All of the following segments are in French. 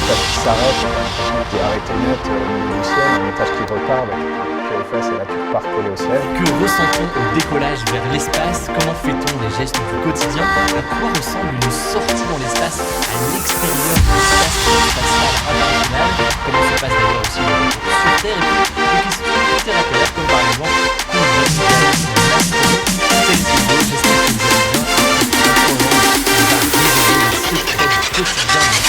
l'étage qui s'arrête, qui est arrêté net au niveau du ciel, un étage qui repart, bah, tu appuies aux fesses et là tu repars collé au ciel. Que ressent-on au décollage vers l'espace? Comment fait-on les gestes du quotidien? À quoi ressemble une sortie dans l'espace à l'extérieur de l'espace spatial international? Comment se passe d'ailleurs aussi le retour sur Terre? Et puis des questions terre à terre, comme par exemple combien de gaz c'est le vidéo, j'espère que vous allez bien. On va révéler les secrets du quotidien de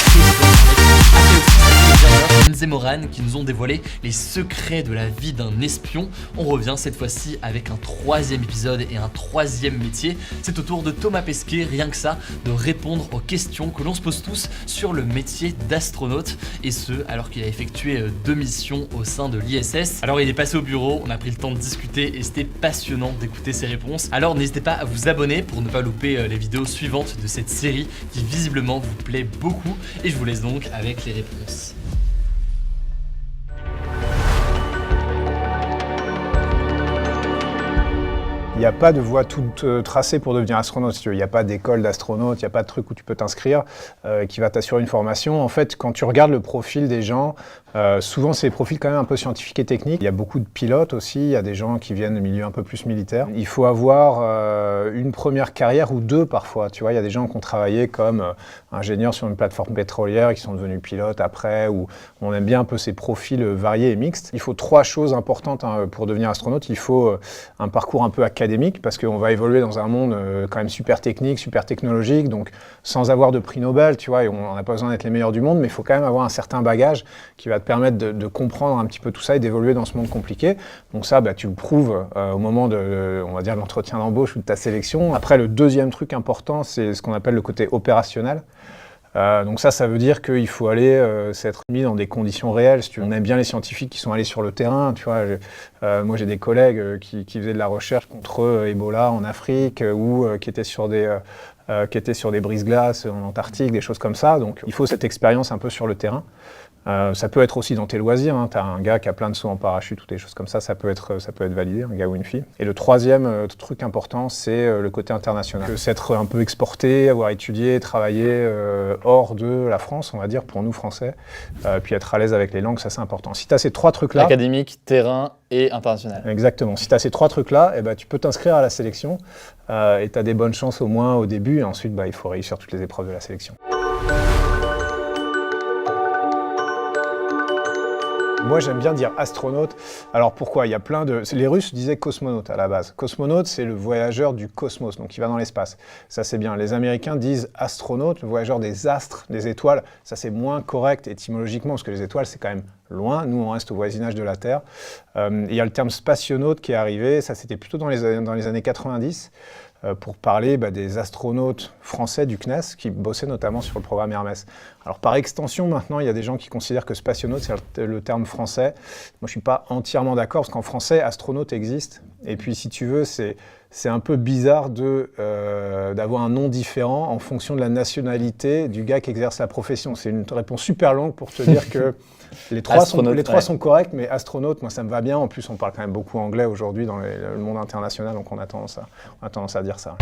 Enz et Moran qui nous ont dévoilé les secrets de la vie d'un espion. On revient cette fois-ci avec un troisième épisode et un troisième métier. C'est au tour de Thomas Pesquet, rien que ça, de répondre aux questions que l'on se pose tous sur le métier d'astronaute, et ce alors qu'il a effectué 2 missions au sein de l'ISS. Alors il est passé au bureau, on a pris le temps de discuter et c'était passionnant d'écouter ses réponses. Alors n'hésitez pas à vous abonner pour ne pas louper les vidéos suivantes de cette série qui visiblement vous plaît beaucoup, et je vous laisse donc avec les réponses. Il n'y a pas de voie toute tracée pour devenir astronaute, si tu veux. Il n'y a pas d'école d'astronaute, il n'y a pas de truc où tu peux t'inscrire qui va t'assurer une formation. En fait, quand tu regardes le profil des gens, souvent c'est des profils quand même un peu scientifiques et techniques. Il y a beaucoup de pilotes aussi, il y a des gens qui viennent de milieux un peu plus militaires. Il faut avoir une première carrière ou deux parfois. Tu vois, il y a des gens qui ont travaillé comme ingénieurs sur une plateforme pétrolière, qui sont devenus pilotes après, ou on aime bien un peu ces profils variés et mixtes. Il faut 3 choses importantes pour devenir astronaute. Il faut un parcours un peu académique, parce qu'on va évoluer dans un monde quand même super technique, super technologique, donc sans avoir de prix Nobel, tu vois, et on n'a pas besoin d'être les meilleurs du monde, mais il faut quand même avoir un certain bagage qui va te permettre de comprendre un petit peu tout ça et d'évoluer dans ce monde compliqué. Donc ça, bah, tu le prouves au moment de, on va dire, l'entretien d'embauche ou de ta sélection. Après, le deuxième truc important, c'est ce qu'on appelle le côté opérationnel. Donc ça veut dire qu'il faut aller s'être mis dans des conditions réelles. Si on aime bien les scientifiques qui sont allés sur le terrain, tu vois. Moi j'ai des collègues qui faisaient de la recherche contre Ebola en Afrique ou qui étaient sur des brise-glaces en Antarctique, des choses comme ça. Donc il faut cette expérience un peu sur le terrain. Ça peut être aussi dans tes loisirs, hein. Tu as un gars qui a plein de sauts en parachute ou des choses comme ça peut être validé, un gars ou une fille. Et le troisième truc important, c'est le côté international. S'être un peu exporté, avoir étudié, travaillé hors de la France, on va dire, pour nous Français, puis être à l'aise avec les langues, ça c'est important. Si tu as ces 3 trucs-là... Académique, terrain et international. Exactement. Si tu as ces 3 trucs-là, eh ben, tu peux t'inscrire à la sélection et tu as des bonnes chances au moins au début, et ensuite il faut réussir toutes les épreuves de la sélection. Moi, j'aime bien dire astronaute. Alors pourquoi? Il y a plein de... Les Russes disaient cosmonaute à la base. Cosmonaute, c'est le voyageur du cosmos, donc il va dans l'espace. Ça, c'est bien. Les Américains disent astronaute, le voyageur des astres, des étoiles. Ça, c'est moins correct étymologiquement, parce que les étoiles, c'est quand même loin. Nous, on reste au voisinage de la Terre. Il y a le terme spationaute qui est arrivé. Ça, c'était plutôt dans les années 90. Pour parler des astronautes français du CNES qui bossaient notamment sur le programme Hermès. Alors par extension, maintenant, il y a des gens qui considèrent que spationaute, c'est le terme français. Moi, je ne suis pas entièrement d'accord, parce qu'en français, astronaute existe. Et puis, si tu veux, c'est un peu bizarre d'avoir un nom différent en fonction de la nationalité du gars qui exerce la profession. C'est une réponse super longue pour te dire que les trois sont corrects, mais astronaute, moi ça me va bien. En plus, on parle quand même beaucoup anglais aujourd'hui dans le monde international, donc on a tendance à dire ça.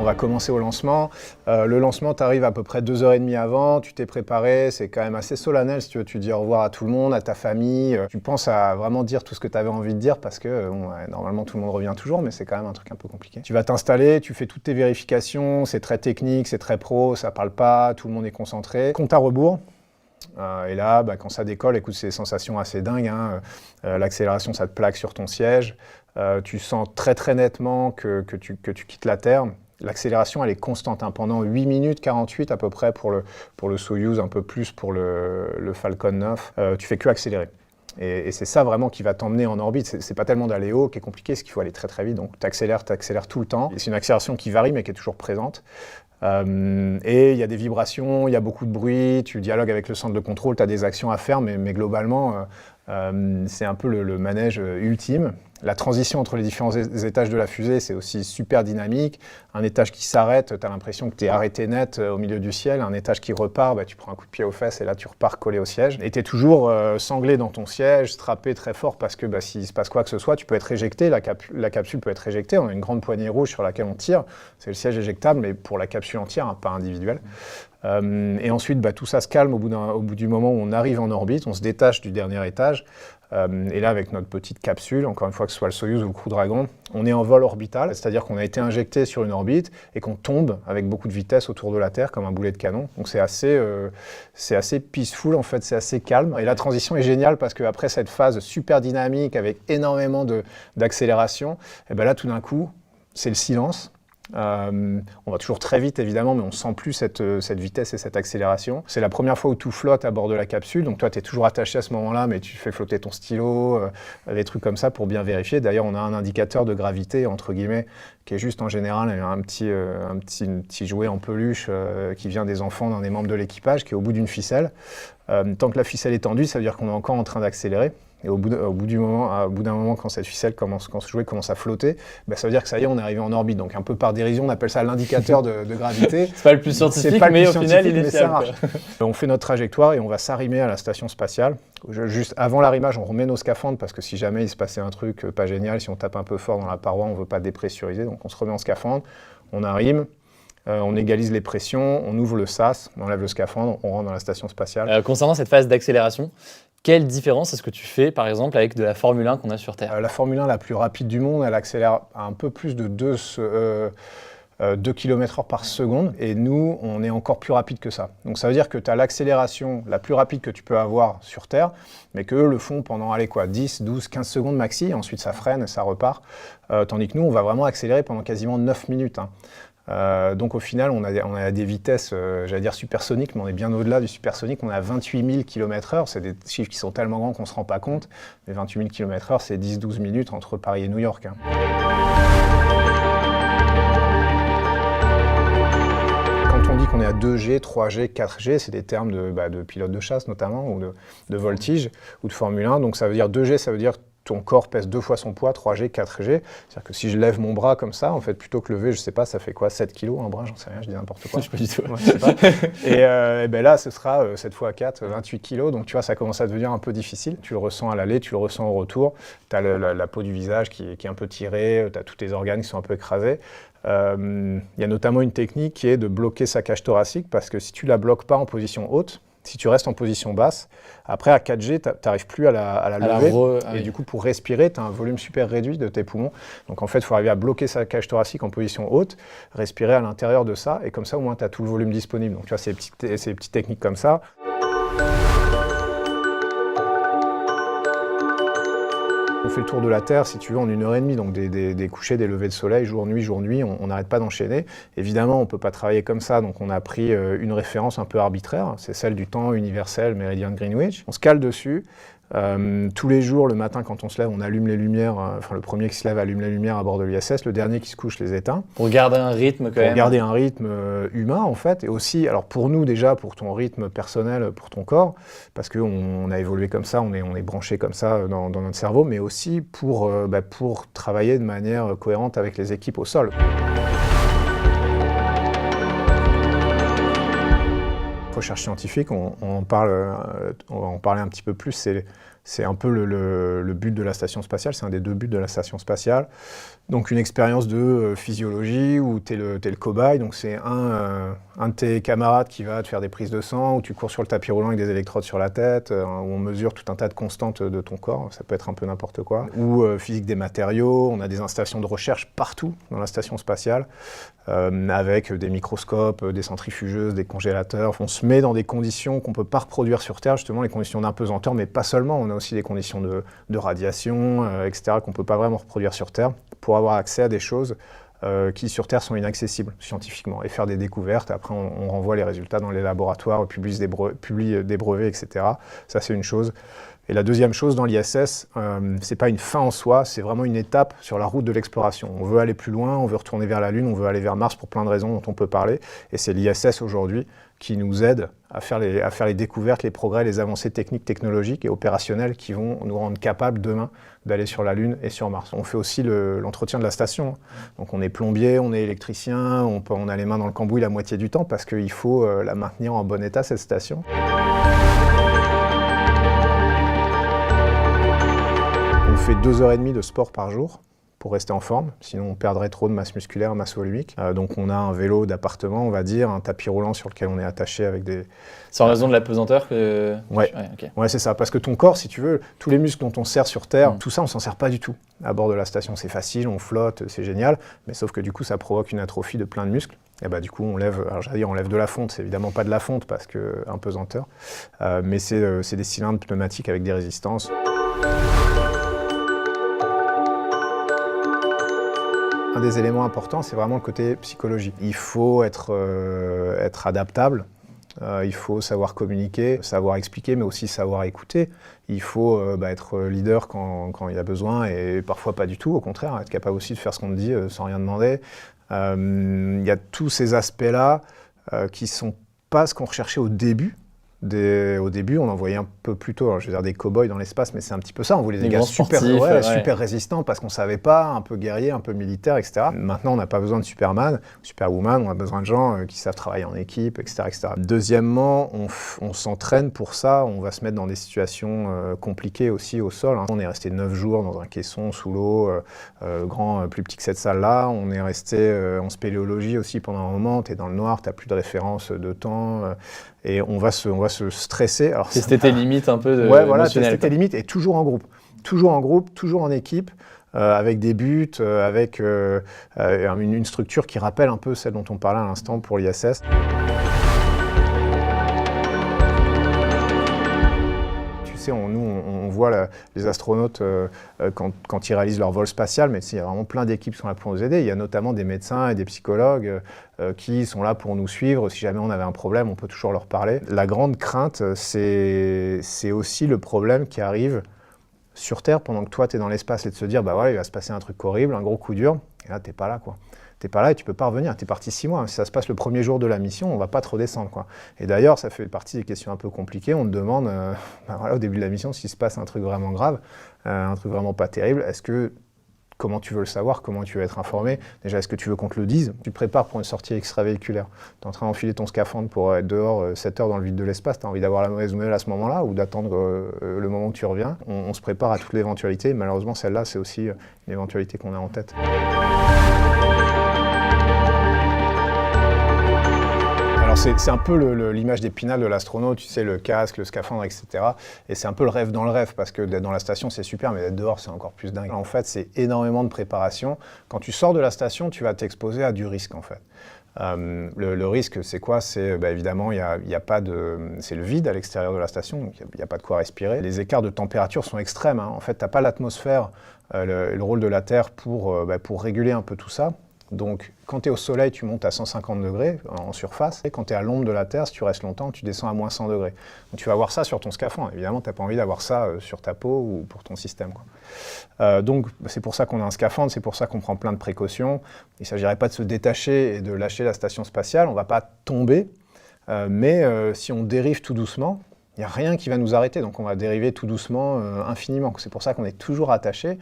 On va commencer au lancement. Le lancement, tu arrives à peu près 2h30 avant, tu t'es préparé, c'est quand même assez solennel si tu veux. Tu dis au revoir à tout le monde, à ta famille. Tu penses à vraiment dire tout ce que tu avais envie de dire parce que normalement tout le monde revient toujours, mais c'est quand même un truc un peu compliqué. Tu vas t'installer, tu fais toutes tes vérifications, c'est très technique, c'est très pro, ça parle pas, tout le monde est concentré. Compte à rebours. Et là, quand ça décolle, écoute, c'est des sensations assez dingues, hein. L'accélération, ça te plaque sur ton siège. Tu sens très très nettement que tu quittes la Terre. L'accélération, elle est constante, hein, pendant 8 minutes 48 à peu près pour le Soyouz, un peu plus pour le Falcon 9. Tu fais que accélérer. Et c'est ça vraiment qui va t'emmener en orbite. C'est pas tellement d'aller haut qui est compliqué, c'est qu'il faut aller très très vite. Donc tu accélères tout le temps. C'est une accélération qui varie mais qui est toujours présente. Et il y a des vibrations, il y a beaucoup de bruit, tu dialogues avec le centre de contrôle, tu as des actions à faire, mais globalement, c'est un peu le manège ultime. La transition entre les différents étages de la fusée, c'est aussi super dynamique. Un étage qui s'arrête, tu as l'impression que tu es arrêté net au milieu du ciel. Un étage qui repart, tu prends un coup de pied aux fesses et là tu repars collé au siège. Et tu es toujours sanglé dans ton siège, strappé très fort parce que s'il se passe quoi que ce soit, tu peux être éjecté. La capsule peut être éjectée. On a une grande poignée rouge sur laquelle on tire. C'est le siège éjectable, mais pour la capsule entière, hein, pas individuelle. Et ensuite, tout ça se calme au bout du moment où on arrive en orbite. On se détache du dernier étage. Et là, avec notre petite capsule, encore une fois que ce soit le Soyouz ou le Crew Dragon, on est en vol orbital, c'est-à-dire qu'on a été injecté sur une orbite et qu'on tombe avec beaucoup de vitesse autour de la Terre comme un boulet de canon. Donc c'est assez peaceful, en fait, c'est assez calme. Et la transition est géniale parce qu'après cette phase super dynamique avec énormément d'accélération, et là, tout d'un coup, c'est le silence. On va toujours très vite évidemment, mais on sent plus cette vitesse et cette accélération. C'est la première fois où tout flotte à bord de la capsule, donc toi tu es toujours attaché à ce moment-là, mais tu fais flotter ton stylo, des trucs comme ça pour bien vérifier. D'ailleurs on a un indicateur de gravité entre guillemets qui est juste en général un petit jouet en peluche qui vient des enfants d'un des membres de l'équipage, qui est au bout d'une ficelle. Tant que la ficelle est tendue, ça veut dire qu'on est encore en train d'accélérer. Et au bout d'un moment, quand cette ficelle quand ce jouet commence à flotter, ça veut dire que ça y est, on est arrivé en orbite. Donc un peu par dérision, on appelle ça l'indicateur de gravité. C'est pas le plus scientifique, mais au final, il est fiable. On fait notre trajectoire et on va s'arrimer à la station spatiale. Juste avant l'arrimage, on remet nos scaphandres parce que si jamais il se passait un truc pas génial, si on tape un peu fort dans la paroi, on ne veut pas dépressuriser. Donc on se remet en scaphandre, on arrime. On égalise les pressions, on ouvre le sas, on enlève le scaphandre, on rentre dans la station spatiale. Concernant cette phase d'accélération, quelle différence est-ce que tu fais, par exemple, avec de la Formule 1 qu'on a sur Terre ? La Formule 1 la plus rapide du monde, elle accélère à un peu plus de 2 km/h par seconde, et nous, on est encore plus rapide que ça. Donc ça veut dire que tu as l'accélération la plus rapide que tu peux avoir sur Terre, mais qu'eux le font pendant 10, 12, 15 secondes maxi, et ensuite ça freine et ça repart. Tandis que nous, on va vraiment accélérer pendant quasiment 9 minutes. Donc au final, on a des vitesses, j'allais dire supersoniques, mais on est bien au-delà du supersonique. On a 28 000 km/h, c'est des chiffres qui sont tellement grands qu'on ne se rend pas compte. Mais 28 000 km/h, c'est 10-12 minutes entre Paris et New York. Quand on dit qu'on est à 2G, 3G, 4G, c'est des termes de pilotes de chasse notamment, ou de voltige, ou de Formule 1. Donc ça veut dire 2G, ça veut dire ton corps pèse 2 fois son poids, 3G, 4G. C'est-à-dire que si je lève mon bras comme ça, en fait, plutôt que lever, je sais pas, ça fait quoi, 7 kilos un bras, j'en sais rien, je dis n'importe quoi. Je sais pas du tout. Ouais, je sais pas. Et là, ce sera 7 fois 4, 28 kilos. Donc tu vois, ça commence à devenir un peu difficile. Tu le ressens à l'aller, tu le ressens au retour. Tu as la peau du visage qui est un peu tirée, tu as tous tes organes qui sont un peu écrasés. Il y a notamment une technique qui est de bloquer sa cage thoracique, parce que si tu la bloques pas en position haute, si tu restes en position basse, après à 4G, tu n'arrives plus à la lever. Et du coup, pour respirer, tu as un volume super réduit de tes poumons. Donc en fait, il faut arriver à bloquer sa cage thoracique en position haute, respirer à l'intérieur de ça, et comme ça, au moins, tu as tout le volume disponible. Donc tu vois, c'est des petites techniques comme ça. On fait le tour de la Terre, si tu veux, en 1h30, donc des couchers, des levées de soleil, jour, nuit, on n'arrête pas d'enchaîner. Évidemment, on ne peut pas travailler comme ça, donc on a pris une référence un peu arbitraire, c'est celle du temps universel méridien de Greenwich. On se cale dessus. Tous les jours, le matin, quand on se lève, on allume les lumières. Le premier qui se lève allume les lumières à bord de l'ISS, le dernier qui se couche les éteint. Pour garder un rythme quand même. Pour garder un rythme humain, en fait. Et aussi, alors pour nous déjà, pour ton rythme personnel, pour ton corps, parce qu'on a évolué comme ça, on est branché comme ça dans notre cerveau, mais aussi pour travailler de manière cohérente avec les équipes au sol. Recherche scientifique, on en parle, on va en parler un petit peu plus, c'est un peu le but de la station spatiale, c'est un des 2 buts de la station spatiale. Donc une expérience de physiologie où tu es le cobaye, donc c'est un de tes camarades qui va te faire des prises de sang, où tu cours sur le tapis roulant avec des électrodes sur la tête, où on mesure tout un tas de constantes de ton corps, ça peut être un peu n'importe quoi. Ou physique des matériaux, on a des installations de recherche partout dans la station spatiale, avec des microscopes, des centrifugeuses, des congélateurs. On se met dans des conditions qu'on ne peut pas reproduire sur Terre, justement les conditions d'apesanteur, mais pas seulement, on a aussi des conditions de radiation, etc., qu'on ne peut pas vraiment reproduire sur Terre, pour avoir accès à des choses qui sur Terre sont inaccessibles scientifiquement, et faire des découvertes. Après on renvoie les résultats dans les laboratoires, publie des brevets, etc. Ça c'est une chose. Et la deuxième chose dans l'ISS, c'est pas une fin en soi, c'est vraiment une étape sur la route de l'exploration. On veut aller plus loin, on veut retourner vers la Lune, on veut aller vers Mars pour plein de raisons dont on peut parler, et c'est l'ISS aujourd'hui qui nous aident à faire les découvertes, les progrès, les avancées techniques, technologiques et opérationnelles qui vont nous rendre capables demain d'aller sur la Lune et sur Mars. On fait aussi l'entretien de la station. Donc on est plombier, on est électricien, on a les mains dans le cambouis la moitié du temps parce qu'il faut la maintenir en bon état, cette station. On fait 2h30 de sport par jour pour rester en forme, sinon on perdrait trop de masse musculaire, masse volumique. Donc on a un vélo d'appartement, on va dire, un tapis roulant sur lequel on est attaché avec des... C'est en raison de la pesanteur que... Ouais, okay. Ouais, c'est ça, parce que ton corps, si tu veux, tous les muscles dont on se sert sur Terre, tout ça on s'en sert pas du tout. À bord de la station c'est facile, on flotte, c'est génial, mais sauf que du coup ça provoque une atrophie de plein de muscles. Et bah du coup on lève, alors j'allais dire on lève de la fonte, c'est évidemment pas de la fonte parce que un pesanteur, mais c'est des cylindres pneumatiques avec des résistances. Un des éléments importants, c'est vraiment le côté psychologique. Il faut être adaptable, il faut savoir communiquer, savoir expliquer, mais aussi savoir écouter. Il faut être leader quand il y a besoin et parfois pas du tout, au contraire, être capable aussi de faire ce qu'on te dit sans rien demander. Il y a tous ces aspects-là qui ne sont pas ce qu'on recherchait au début. Au début, on en voyait un peu plus tôt, alors, je veux dire des cow-boys dans l'espace, mais c'est un petit peu ça. On voulait des gars super résistants parce qu'on ne savait pas, un peu guerriers, un peu militaires, etc. Maintenant, on n'a pas besoin de Superman, Superwoman, on a besoin de gens qui savent travailler en équipe, etc. etc. Deuxièmement, on s'entraîne pour ça, on va se mettre dans des situations compliquées aussi au sol. On est resté 9 jours dans un caisson sous l'eau, plus petit que cette salle-là. On est resté en spéléologie aussi pendant un moment, tu es dans le noir, tu n'as plus de référence de temps. Et on va se stresser. Tester tes limites un peu ouais, voilà, tester tes limites et toujours en groupe. Toujours en groupe, toujours en équipe, avec des buts, avec une structure qui rappelle un peu celle dont on parlait à l'instant pour l'ISS. Tu sais, on voit les astronautes quand ils réalisent leur vol spatial, mais il y a vraiment plein d'équipes qui sont là pour nous aider. Il y a notamment des médecins et des psychologues qui sont là pour nous suivre. Si jamais on avait un problème, on peut toujours leur parler. La grande crainte, c'est aussi le problème qui arrive sur Terre pendant que toi, tu es dans l'espace et de se dire, bah voilà, il va se passer un truc horrible, un gros coup dur, et là, t'es pas là, quoi. T'es pas là et tu peux pas revenir, t'es parti 6 mois. Si ça se passe le premier jour de la mission, on va pas te redescendre, quoi. Et d'ailleurs, ça fait partie des questions un peu compliquées. On te demande, voilà, au début de la mission, s'il se passe un truc vraiment grave, un truc vraiment pas terrible, comment tu veux le savoir, comment tu veux être informé? Déjà, est-ce que tu veux qu'on te le dise? Tu te prépares pour une sortie extravéhiculaire. Tu es en train d'enfiler ton scaphandre pour être dehors 7 heures dans le vide de l'espace. Tu as envie d'avoir la mauvaise nouvelle à ce moment-là ou d'attendre le moment où tu reviens. On se prépare à toutes les éventualités. Malheureusement, celle-là, c'est aussi une éventualité qu'on a en tête. Alors c'est un peu l'image d'Épinal de l'astronaute, tu sais, le casque, le scaphandre, etc. Et c'est un peu le rêve dans le rêve, parce que d'être dans la station, c'est super, mais d'être dehors, c'est encore plus dingue. En fait, c'est énormément de préparation. Quand tu sors de la station, tu vas t'exposer à du risque, en fait. Le risque, c'est quoi? C'est évidemment, y a pas c'est le vide à l'extérieur de la station, donc il n'y a pas de quoi respirer. Les écarts de température sont extrêmes, hein. En fait, tu n'as pas l'atmosphère, le rôle de la Terre pour réguler un peu tout ça. Donc, quand tu es au soleil, tu montes à 150 degrés en surface. Et quand tu es à l'ombre de la Terre, si tu restes longtemps, tu descends à moins 100 degrés. Donc, tu vas avoir ça sur ton scaphandre. Évidemment, tu n'as pas envie d'avoir ça sur ta peau ou pour ton système, quoi. Donc, c'est pour ça qu'on a un scaphandre, c'est pour ça qu'on prend plein de précautions. Il ne s'agirait pas de se détacher et de lâcher la station spatiale. On ne va pas tomber, mais si on dérive tout doucement, il n'y a rien qui va nous arrêter. Donc, on va dériver tout doucement, infiniment. C'est pour ça qu'on est toujours attaché.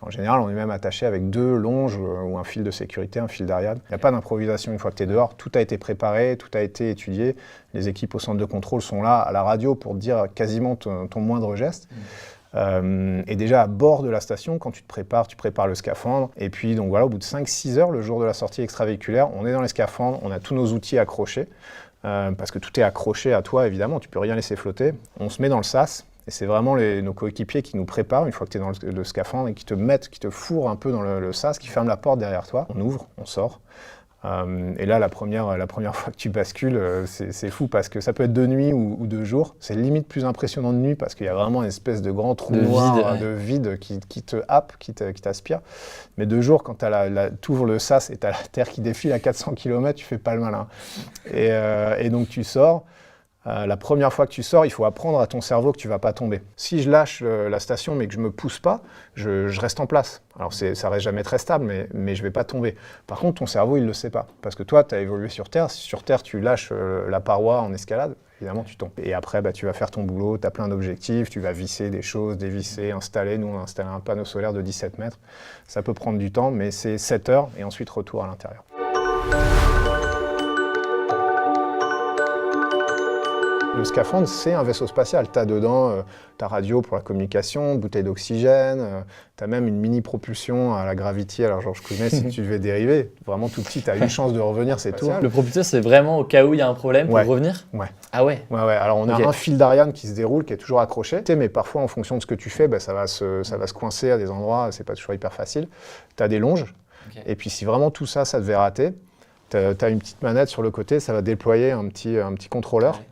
En général, on est même attaché avec 2 longes ou un fil de sécurité, un fil d'Ariane. Il n'y a pas d'improvisation une fois que tu es dehors. Tout a été préparé, tout a été étudié. Les équipes au centre de contrôle sont là à la radio pour te dire quasiment ton moindre geste. Et déjà à bord de la station, quand tu prépares le scaphandre. Et puis donc voilà, au bout de 5-6 heures, le jour de la sortie extravéhiculaire, on est dans les scaphandres, on a tous nos outils accrochés. Parce que tout est accroché à toi, évidemment, tu ne peux rien laisser flotter. On se met dans le sas. Et c'est vraiment nos coéquipiers qui nous préparent une fois que tu es dans le scaphandre et qui te fourrent un peu dans le sas, qui ferment la porte derrière toi. On ouvre, on sort. Et là, la première fois que tu bascules, c'est fou parce que ça peut être de nuit ou de jour. C'est limite plus impressionnant de nuit parce qu'il y a vraiment une espèce de grand trou noir de vide qui te happe, qui t'aspire. Mais de jour, quand tu ouvres le sas et tu as la Terre qui défile à 400 km, tu fais pas le malin. Et donc tu sors. la première fois que tu sors, il faut apprendre à ton cerveau que tu ne vas pas tomber. Si je lâche la station mais que je ne me pousse pas, je reste en place. Alors ça reste jamais très stable, mais je ne vais pas tomber. Par contre, ton cerveau, il ne le sait pas. Parce que toi, tu as évolué sur Terre. Si sur Terre, tu lâches la paroi en escalade, évidemment, tu tombes. Et après, tu vas faire ton boulot, tu as plein d'objectifs, tu vas visser des choses, dévisser, installer. Nous, on a installé un panneau solaire de 17 mètres. Ça peut prendre du temps, mais c'est 7 heures et ensuite retour à l'intérieur. Le scaphandre, c'est un vaisseau spatial. Tu as dedans ta radio pour la communication, bouteille d'oxygène, tu as même une mini-propulsion à la Gravity. Alors, Georges Clooney, si tu devais dériver, vraiment tout petit, tu as une chance de revenir, c'est tout. Le propulseur, c'est vraiment au cas où il y a un problème pour revenir? Ouais. Ah ouais? Ouais. Alors, on a un fil d'Ariane qui se déroule, qui est toujours accroché. Mais parfois, en fonction de ce que tu fais, ça va se coincer à des endroits, c'est pas toujours hyper facile. Tu as des longes. Okay. Et puis, si vraiment tout ça, ça devait rater, tu as une petite manette sur le côté, ça va déployer un petit contrôleur. Ouais.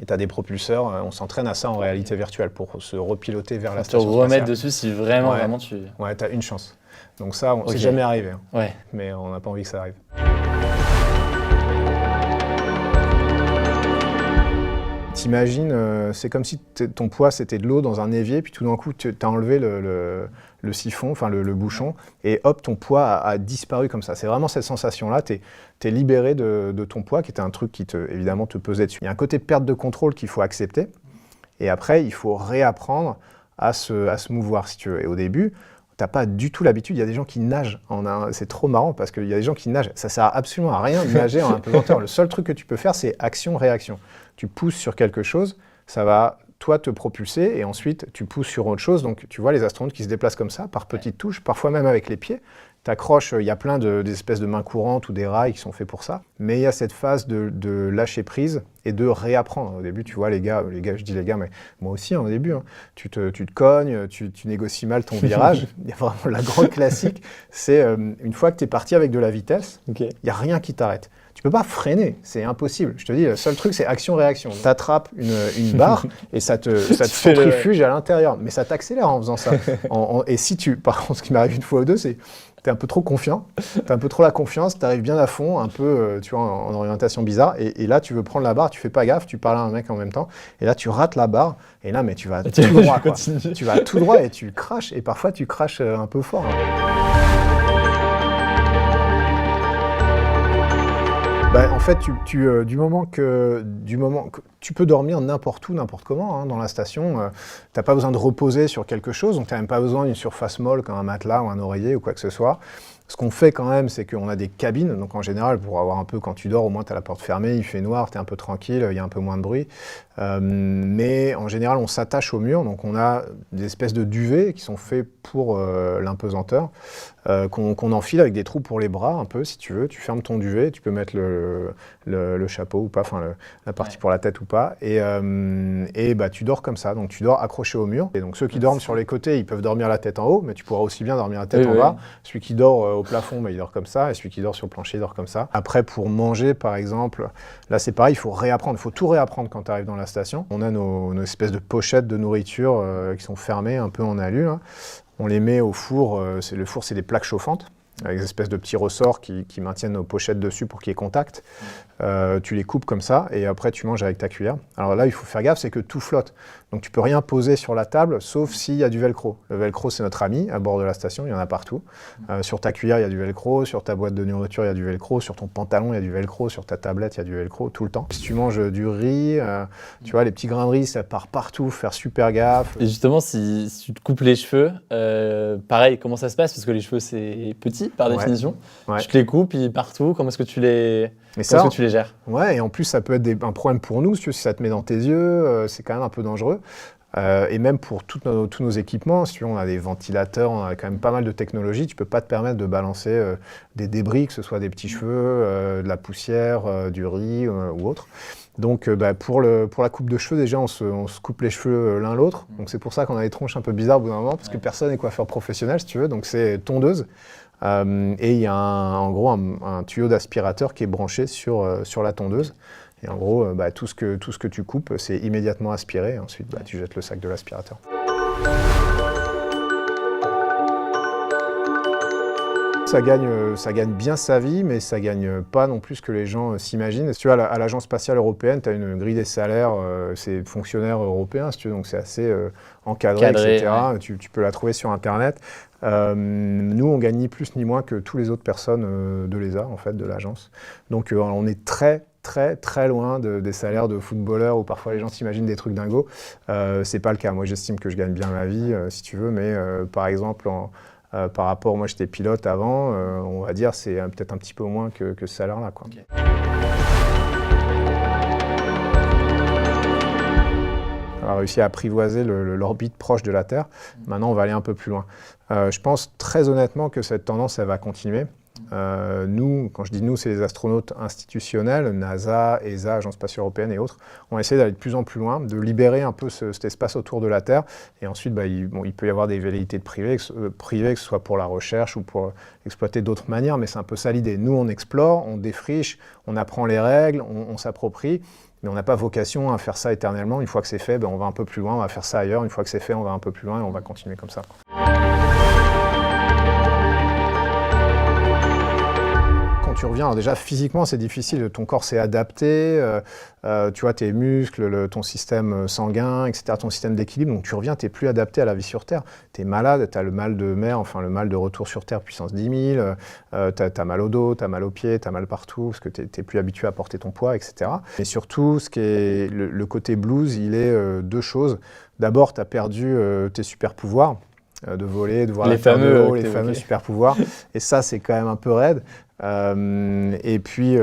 Et tu as des propulseurs, on s'entraîne à ça en réalité virtuelle pour se repiloter vers la station spatiale. Te remettre dessus si vraiment tu... Ouais, tu as une chance. Donc ça, c'est jamais arrivé. Hein. Ouais. Mais on n'a pas envie que ça arrive. T'imagines, c'est comme si ton poids c'était de l'eau dans un évier, puis tout d'un coup tu as enlevé le siphon, enfin le bouchon, et hop, ton poids a disparu comme ça. C'est vraiment cette sensation-là, tu es libéré de ton poids, qui était un truc qui évidemment te pesait dessus. Il y a un côté perte de contrôle qu'il faut accepter, et après il faut réapprendre à se mouvoir si tu veux. Et au début, t'as pas du tout l'habitude, il y a des gens qui nagent, c'est trop marrant parce qu'il y a des gens qui nagent, ça sert absolument à rien de nager en apesanteur. Le seul truc que tu peux faire, c'est action-réaction. Tu pousses sur quelque chose, ça va, toi, te propulser, et ensuite, tu pousses sur autre chose. Donc, tu vois les astronautes qui se déplacent comme ça, par petites touches, parfois même avec les pieds. T'accroches, il y a plein des espèces de mains courantes ou des rails qui sont faits pour ça. Mais il y a cette phase de lâcher prise et de réapprendre. Au début, tu vois, les gars, je dis les gars, mais moi aussi, au début, hein, tu te cognes, tu négocies mal ton virage. Il y a vraiment la grande classique, c'est une fois que tu es parti avec de la vitesse, il n'y a rien qui t'arrête. Tu peux pas freiner, c'est impossible. Je te dis, le seul truc, c'est action-réaction. Tu attrapes une barre et ça te centrifuge à l'intérieur. Mais ça t'accélère en faisant ça. Et si par contre, ce qui m'arrive une fois ou deux, c'est tu es un peu trop confiant, tu as un peu trop la confiance, tu arrives bien à fond, un peu tu vois, en orientation bizarre, et là tu veux prendre la barre, tu fais pas gaffe, tu parles à un mec en même temps, et là tu rates la barre, et là mais tu vas tout droit, quoi. Tu vas tout droit et tu craches, et parfois tu craches un peu fort. En fait, du moment que tu peux dormir n'importe où, n'importe comment, hein, dans la station, tu n'as pas besoin de reposer sur quelque chose, donc tu n'as même pas besoin d'une surface molle comme un matelas ou un oreiller ou quoi que ce soit. Ce qu'on fait quand même, c'est qu'on a des cabines, donc en général, pour avoir un peu, quand tu dors, au moins tu as la porte fermée, il fait noir, tu es un peu tranquille, il y a un peu moins de bruit. Mais en général, on s'attache au mur, donc on a des espèces de duvets qui sont faits pour l'impesanteur, qu'on enfile avec des trous pour les bras un peu, si tu veux. Tu fermes ton duvet, tu peux mettre le chapeau ou pas, enfin la partie pour la tête ou pas, et tu dors comme ça, donc tu dors accroché au mur. Et donc ceux qui dorment sur les côtés, ils peuvent dormir la tête en haut, mais tu pourras aussi bien dormir la tête en bas. Celui qui dort au plafond, il dort comme ça, et celui qui dort sur le plancher, il dort comme ça. Après, pour manger, par exemple, là c'est pareil, il faut réapprendre, il faut tout réapprendre quand tu arrives dans la station. On a nos espèces de pochettes de nourriture qui sont fermées un peu en alu, là. On les met au four, le four c'est des plaques chauffantes, avec des espèces de petits ressorts qui maintiennent nos pochettes dessus pour qu'il y ait contact. Tu les coupes comme ça, et après tu manges avec ta cuillère. Alors là, il faut faire gaffe, c'est que tout flotte. Donc tu peux rien poser sur la table, sauf s'il y a du velcro. Le velcro, c'est notre ami à bord de la station, il y en a partout. Sur ta cuillère, il y a du velcro, sur ta boîte de nourriture, il y a du velcro, sur ton pantalon, il y a du velcro, sur ta tablette, il y a du velcro, tout le temps. Si tu manges du riz, tu vois, les petits grains de riz, ça part partout, faire super gaffe. Et justement, si tu te coupes les cheveux, pareil, comment ça se passe? Parce que les cheveux, c'est petit, par définition. Ouais. Tu te les coupes, ils partent où? Comment est-ce que tu les gères? Ouais, et en plus, ça peut être un problème pour nous, si ça te met dans tes yeux, c'est quand même un peu dangereux. Et même pour tous nos équipements, si tu veux, on a des ventilateurs, on a quand même pas mal de technologie, tu ne peux pas te permettre de balancer des débris, que ce soit des petits cheveux, de la poussière, du riz ou autre. Donc pour la coupe de cheveux, déjà on se coupe les cheveux l'un l'autre, donc c'est pour ça qu'on a des tronches un peu bizarres au bout d'un moment, parce que personne n'est coiffeur professionnel, si tu veux, donc c'est tondeuse. Et il y a en gros un tuyau d'aspirateur qui est branché sur la tondeuse. Et en gros, tout ce que tu coupes, c'est immédiatement aspiré. Et ensuite, tu jettes le sac de l'aspirateur. Ça gagne bien sa vie, mais ça gagne pas non plus ce que les gens s'imaginent. Si tu vois, à l'Agence spatiale européenne, tu as une grille des salaires, c'est fonctionnaires européens, si tu veux, donc c'est assez encadré, etc. Ouais. Tu peux la trouver sur Internet. Nous, on gagne ni plus ni moins que toutes les autres personnes de l'ESA, en fait, de l'agence. Donc on est très loin des salaires de footballeurs où parfois les gens s'imaginent des trucs dingos. C'est pas le cas. Moi, j'estime que je gagne bien ma vie, si tu veux, mais par exemple, par rapport, moi j'étais pilote avant, on va dire c'est peut-être un petit peu moins que ce salaire-là, quoi. Okay. On a réussi à apprivoiser l'orbite proche de la Terre. Maintenant, on va aller un peu plus loin. Je pense très honnêtement que cette tendance, elle va continuer. Nous, quand je dis nous, c'est les astronautes institutionnels, NASA, ESA, Agence spatiale européenne et autres, on essaie d'aller de plus en plus loin, de libérer un peu cet espace autour de la Terre. Et ensuite, il peut y avoir des velléités de privés, que ce soit pour la recherche ou pour exploiter d'autres manières, mais c'est un peu ça l'idée. Nous, on explore, on défriche, on apprend les règles, on s'approprie. Mais on n'a pas vocation à faire ça éternellement. Une fois que c'est fait, on va un peu plus loin, on va faire ça ailleurs. Une fois que c'est fait, on va un peu plus loin et on va continuer comme ça. Tu reviens, alors déjà physiquement c'est difficile, ton corps s'est adapté, tu vois tes muscles, ton système sanguin, etc., ton système d'équilibre, donc tu reviens, tu n'es plus adapté à la vie sur Terre, tu es malade, tu as le mal de mer, enfin le mal de retour sur Terre puissance 10 000, tu as mal au dos, tu as mal aux pieds, tu as mal partout, parce que tu n'es plus habitué à porter ton poids, etc. Et surtout, ce qui est le côté blues, il est deux choses. D'abord, tu as perdu tes super pouvoirs, de voler, de voir la Terre de haut, les fameux super pouvoirs, et ça c'est quand même un peu raide. Et puis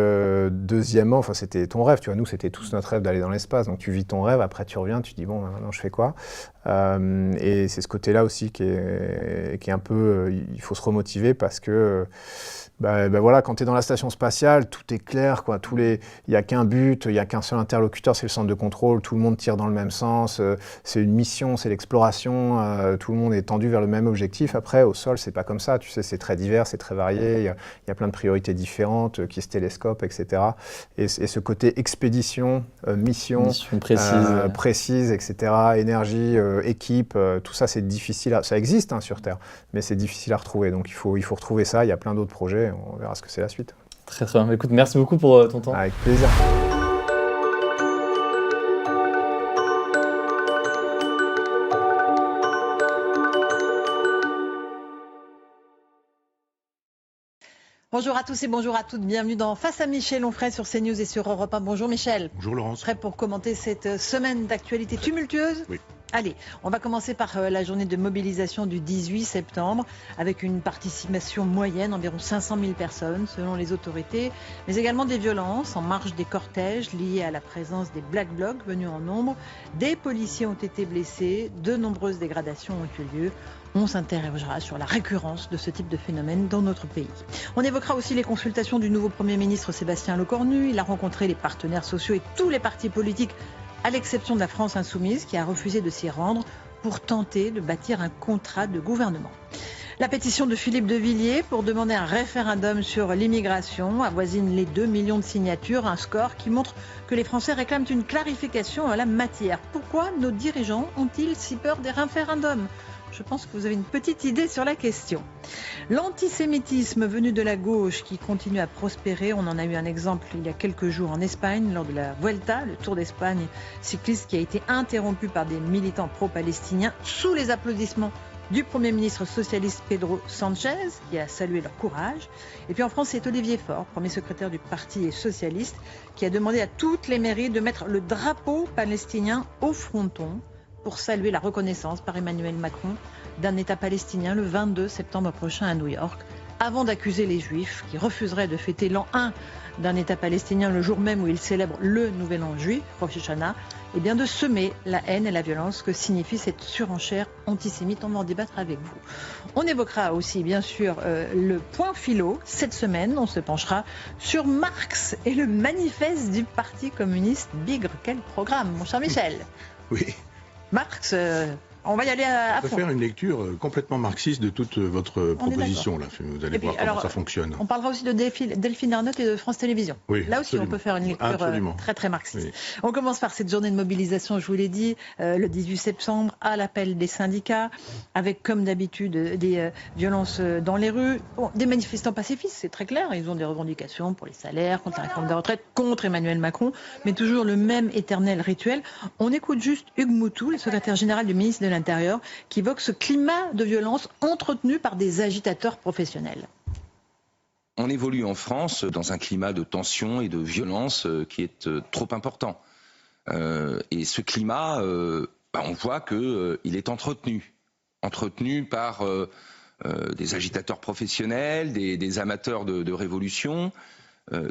deuxièmement, c'était ton rêve, tu vois, nous c'était tous notre rêve d'aller dans l'espace, donc tu vis ton rêve, après tu reviens, tu dis bon maintenant je fais quoi, et c'est ce côté-là aussi qui est un peu, il faut se remotiver parce que voilà, quand tu es dans la station spatiale, tout est clair, quoi. Il n'y a qu'un but, il n'y a qu'un seul interlocuteur, c'est le centre de contrôle, tout le monde tire dans le même sens, c'est une mission, c'est l'exploration, tout le monde est tendu vers le même objectif. Après, au sol, c'est pas comme ça, tu sais, c'est très divers, c'est très varié, il y a plein de priorités différentes qui se télescopent, etc. Et ce côté expédition, mission précise, etc., énergie, équipe, tout ça, c'est difficile, ça existe sur Terre, mais c'est difficile à retrouver, donc il faut retrouver ça, il y a plein d'autres projets. On verra ce que c'est la suite. Très bien. Écoute, merci beaucoup pour ton temps. Avec plaisir. Bonjour à tous et bonjour à toutes. Bienvenue dans Face à Michel Onfray sur CNews et sur Europe 1. Bonjour Michel. Bonjour Laurence. Prêt pour commenter cette semaine d'actualité tumultueuse ? Oui. Allez, on va commencer par la journée de mobilisation du 18 septembre avec une participation moyenne, environ 500 000 personnes selon les autorités, mais également des violences en marge des cortèges liés à la présence des Black Blocs venus en nombre. Des policiers ont été blessés, de nombreuses dégradations ont eu lieu. On s'interrogera sur la récurrence de ce type de phénomène dans notre pays. On évoquera aussi les consultations du nouveau Premier ministre Sébastien Lecornu. Il a rencontré les partenaires sociaux et tous les partis politiques, à l'exception de la France Insoumise, qui a refusé de s'y rendre pour tenter de bâtir un contrat de gouvernement. La pétition de Philippe de Villiers pour demander un référendum sur l'immigration avoisine les 2 millions de signatures, un score qui montre que les Français réclament une clarification en la matière. Pourquoi nos dirigeants ont-ils si peur des référendums ? Je pense que vous avez une petite idée sur la question. L'antisémitisme venu de la gauche qui continue à prospérer. On en a eu un exemple il y a quelques jours en Espagne, lors de la Vuelta, le Tour d'Espagne cycliste qui a été interrompu par des militants pro-palestiniens sous les applaudissements du Premier ministre socialiste Pedro Sánchez, qui a salué leur courage. Et puis en France, c'est Olivier Faure, premier secrétaire du Parti socialiste, qui a demandé à toutes les mairies de mettre le drapeau palestinien au fronton pour saluer la reconnaissance par Emmanuel Macron d'un État palestinien le 22 septembre prochain à New York, avant d'accuser les Juifs qui refuseraient de fêter l'an 1 d'un État palestinien le jour même où ils célèbrent le Nouvel An juif, Rosh Hashanah, et bien de semer la haine et la violence que signifie cette surenchère antisémite. On va en débattre avec vous. On évoquera aussi bien sûr le point philo. Cette semaine, on se penchera sur Marx et le manifeste du Parti communiste Bigre. Quel programme, mon cher Michel. Oui. Marx, On va y aller à fond. On peut faire une lecture complètement marxiste de toute votre proposition. Là. Vous allez voir comment ça fonctionne. On parlera aussi de Delphine Arnault et de France Télévisions. Oui, là aussi, on peut faire une lecture très très marxiste. Oui. On commence par cette journée de mobilisation, je vous l'ai dit, le 18 septembre, à l'appel des syndicats, avec comme d'habitude des violences dans les rues. Bon, des manifestants pacifistes, c'est très clair. Ils ont des revendications pour les salaires, contre la réforme des retraites, contre Emmanuel Macron, mais toujours le même éternel rituel. On écoute juste Hugues Moutou, le secrétaire général du ministre de l'Intérieur, qui évoque ce climat de violence entretenu par des agitateurs professionnels. On évolue en France dans un climat de tension et de violence qui est trop important. Et ce climat, on voit qu'il est entretenu par des agitateurs professionnels, des amateurs de révolution,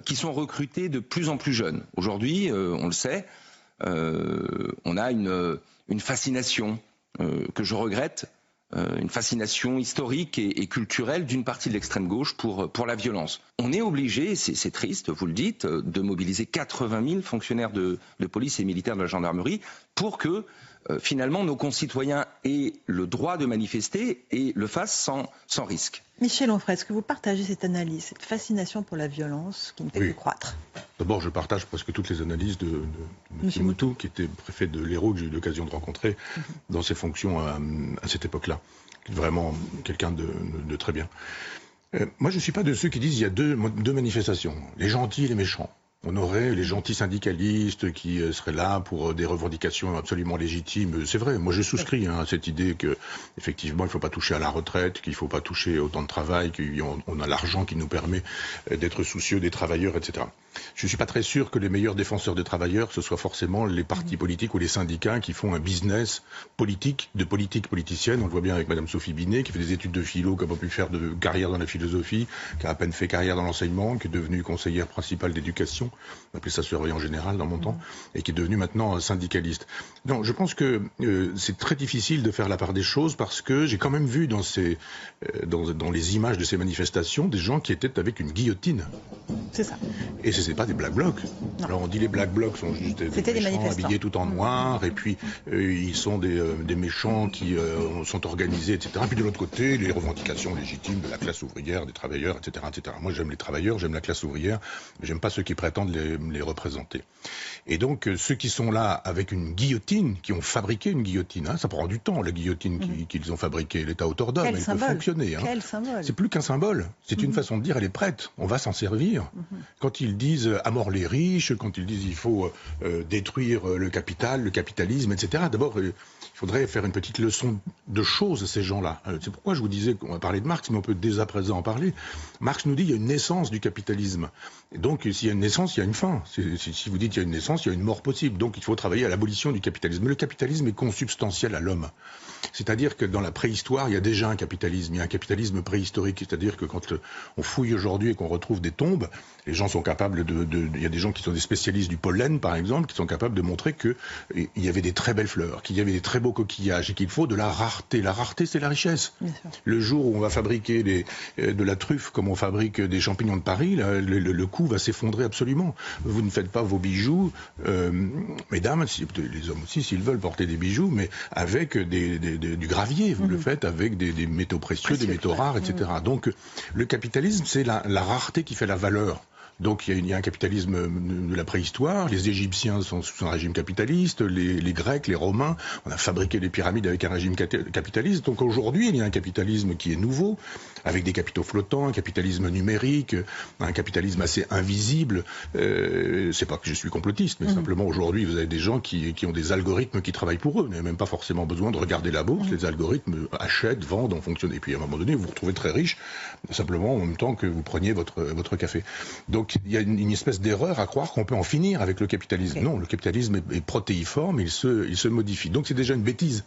qui sont recrutés de plus en plus jeunes. Aujourd'hui, on le sait, on a une fascination que je regrette, une fascination historique et culturelle d'une partie de l'extrême gauche pour la violence. On est obligé, c'est triste, vous le dites, de mobiliser 80 000 fonctionnaires de police et militaires de la gendarmerie pour que finalement nos concitoyens aient le droit de manifester et le fassent sans risque. Michel Onfray, est-ce que vous partagez cette analyse, cette fascination pour la violence qui ne fait que croître? D'abord, je partage presque toutes les analyses de M. Moutou, qui était préfet de l'Hérault, que j'ai eu l'occasion de rencontrer dans ses fonctions à cette époque-là. Vraiment quelqu'un de très bien. Moi, je ne suis pas de ceux qui disent qu'il y a deux manifestations, les gentils et les méchants. On aurait les gentils syndicalistes qui seraient là pour des revendications absolument légitimes. C'est vrai, moi je souscris à cette idée que effectivement il ne faut pas toucher à la retraite, qu'il ne faut pas toucher au temps de travail, qu'on a l'argent qui nous permet d'être soucieux des travailleurs, etc. Je ne suis pas très sûr que les meilleurs défenseurs des travailleurs, ce soient forcément les partis politiques ou les syndicats qui font un business politique, de politique politicienne. On le voit bien avec Madame Sophie Binet, qui fait des études de philo, qui n'a pas pu faire de carrière dans la philosophie, qui a à peine fait carrière dans l'enseignement, qui est devenue conseillère principale d'éducation, on appelait ça surveillant général dans mon temps, et qui est devenue maintenant syndicaliste. Donc je pense que c'est très difficile de faire la part des choses, parce que j'ai quand même vu dans les images de ces manifestations des gens qui étaient avec une guillotine. C'est ça. Et ce n'est pas des Black Blocs. Non. Alors on dit les Black Blocs sont juste des méchants habillés tout en noir, et puis ils sont des méchants qui sont organisés, etc. Et puis de l'autre côté, les revendications légitimes de la classe ouvrière, des travailleurs, etc. etc. Moi j'aime les travailleurs, j'aime la classe ouvrière, mais j'aime pas ceux qui prétendent les représenter. Et donc ceux qui sont là avec une guillotine, qui ont fabriqué une guillotine, ça prend du temps, la guillotine qu'ils ont fabriquée, elle est à hauteur d'homme, elle peut fonctionner. Quel symbole. C'est plus qu'un symbole, c'est une façon de dire, elle est prête, on va s'en servir. Quand ils disent à mort les riches, quand ils disent il faut détruire le capital, le capitalisme, etc. D'abord, il faudrait faire une petite leçon de choses à ces gens-là. C'est pourquoi je vous disais qu'on va parler de Marx, mais on peut dès à présent en parler. Marx nous dit qu'il y a une naissance du capitalisme. Et donc, s'il y a une naissance, il y a une fin. Si vous dites qu'il y a une naissance, il y a une mort possible. Donc, il faut travailler à l'abolition du capitalisme. Mais le capitalisme est consubstantiel à l'homme. C'est-à-dire que dans la préhistoire, il y a déjà un capitalisme. Il y a un capitalisme préhistorique. C'est-à-dire que quand on fouille aujourd'hui et qu'on retrouve des tombes, les gens sont capables il y a des gens qui sont des spécialistes du pollen, par exemple, qui sont capables de montrer qu'il y avait des très belles fleurs, qu'il y avait des très beaux coquillages et qu'il faut de la rareté. La rareté, c'est la richesse. Le jour où on va fabriquer de la truffe comme on fabrique des champignons de Paris, le coût va s'effondrer absolument. Vous ne faites pas vos bijoux, mesdames, les hommes aussi, s'ils veulent porter des bijoux, mais avec du gravier. Vous le faites avec des métaux précieux, des métaux rares, etc. Donc, le capitalisme, c'est la rareté qui fait la valeur. Donc il y a un capitalisme de la préhistoire, les Égyptiens sont sous un régime capitaliste, les Grecs, les Romains, on a fabriqué les pyramides avec un régime capitaliste. Donc aujourd'hui il y a un capitalisme qui est nouveau, avec des capitaux flottants, un capitalisme numérique, un capitalisme assez invisible. C'est pas que je suis complotiste, mais simplement aujourd'hui vous avez des gens qui ont des algorithmes qui travaillent pour eux. Vous n'avez même pas forcément besoin de regarder la bourse, les algorithmes achètent, vendent, en fonction. Et puis à un moment donné vous vous retrouvez très riche, simplement en même temps que vous preniez votre café. Donc il y a une espèce d'erreur à croire qu'on peut en finir avec le capitalisme. Non, le capitalisme est protéiforme, il se modifie. Donc c'est déjà une bêtise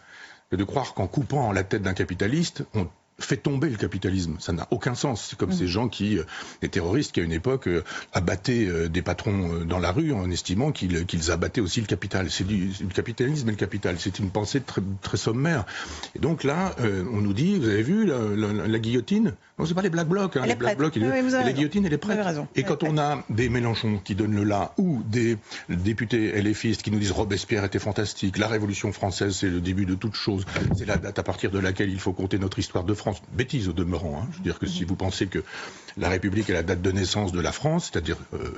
de croire qu'en coupant la tête d'un capitaliste, on fait tomber le capitalisme. Ça n'a aucun sens. C'est comme ces gens les terroristes qui à une époque abattaient des patrons dans la rue en estimant qu'ils abattaient aussi le capital. C'est le capitalisme et le capital. C'est une pensée très, très sommaire. Et donc là, on nous dit, vous avez vu la guillotine ? Non, c'est pas les Black Blocs. Les Black Blocs, la guillotine, elle est prête. Et quand on a des Mélenchon qui donnent le là, ou des députés LFistes qui nous disent Robespierre était fantastique, la Révolution française, c'est le début de toute chose, c'est la date à partir de laquelle il faut compter notre histoire de France. Bêtise au demeurant. Je veux dire que si vous pensez que la République est la date de naissance de la France, c'est-à-dire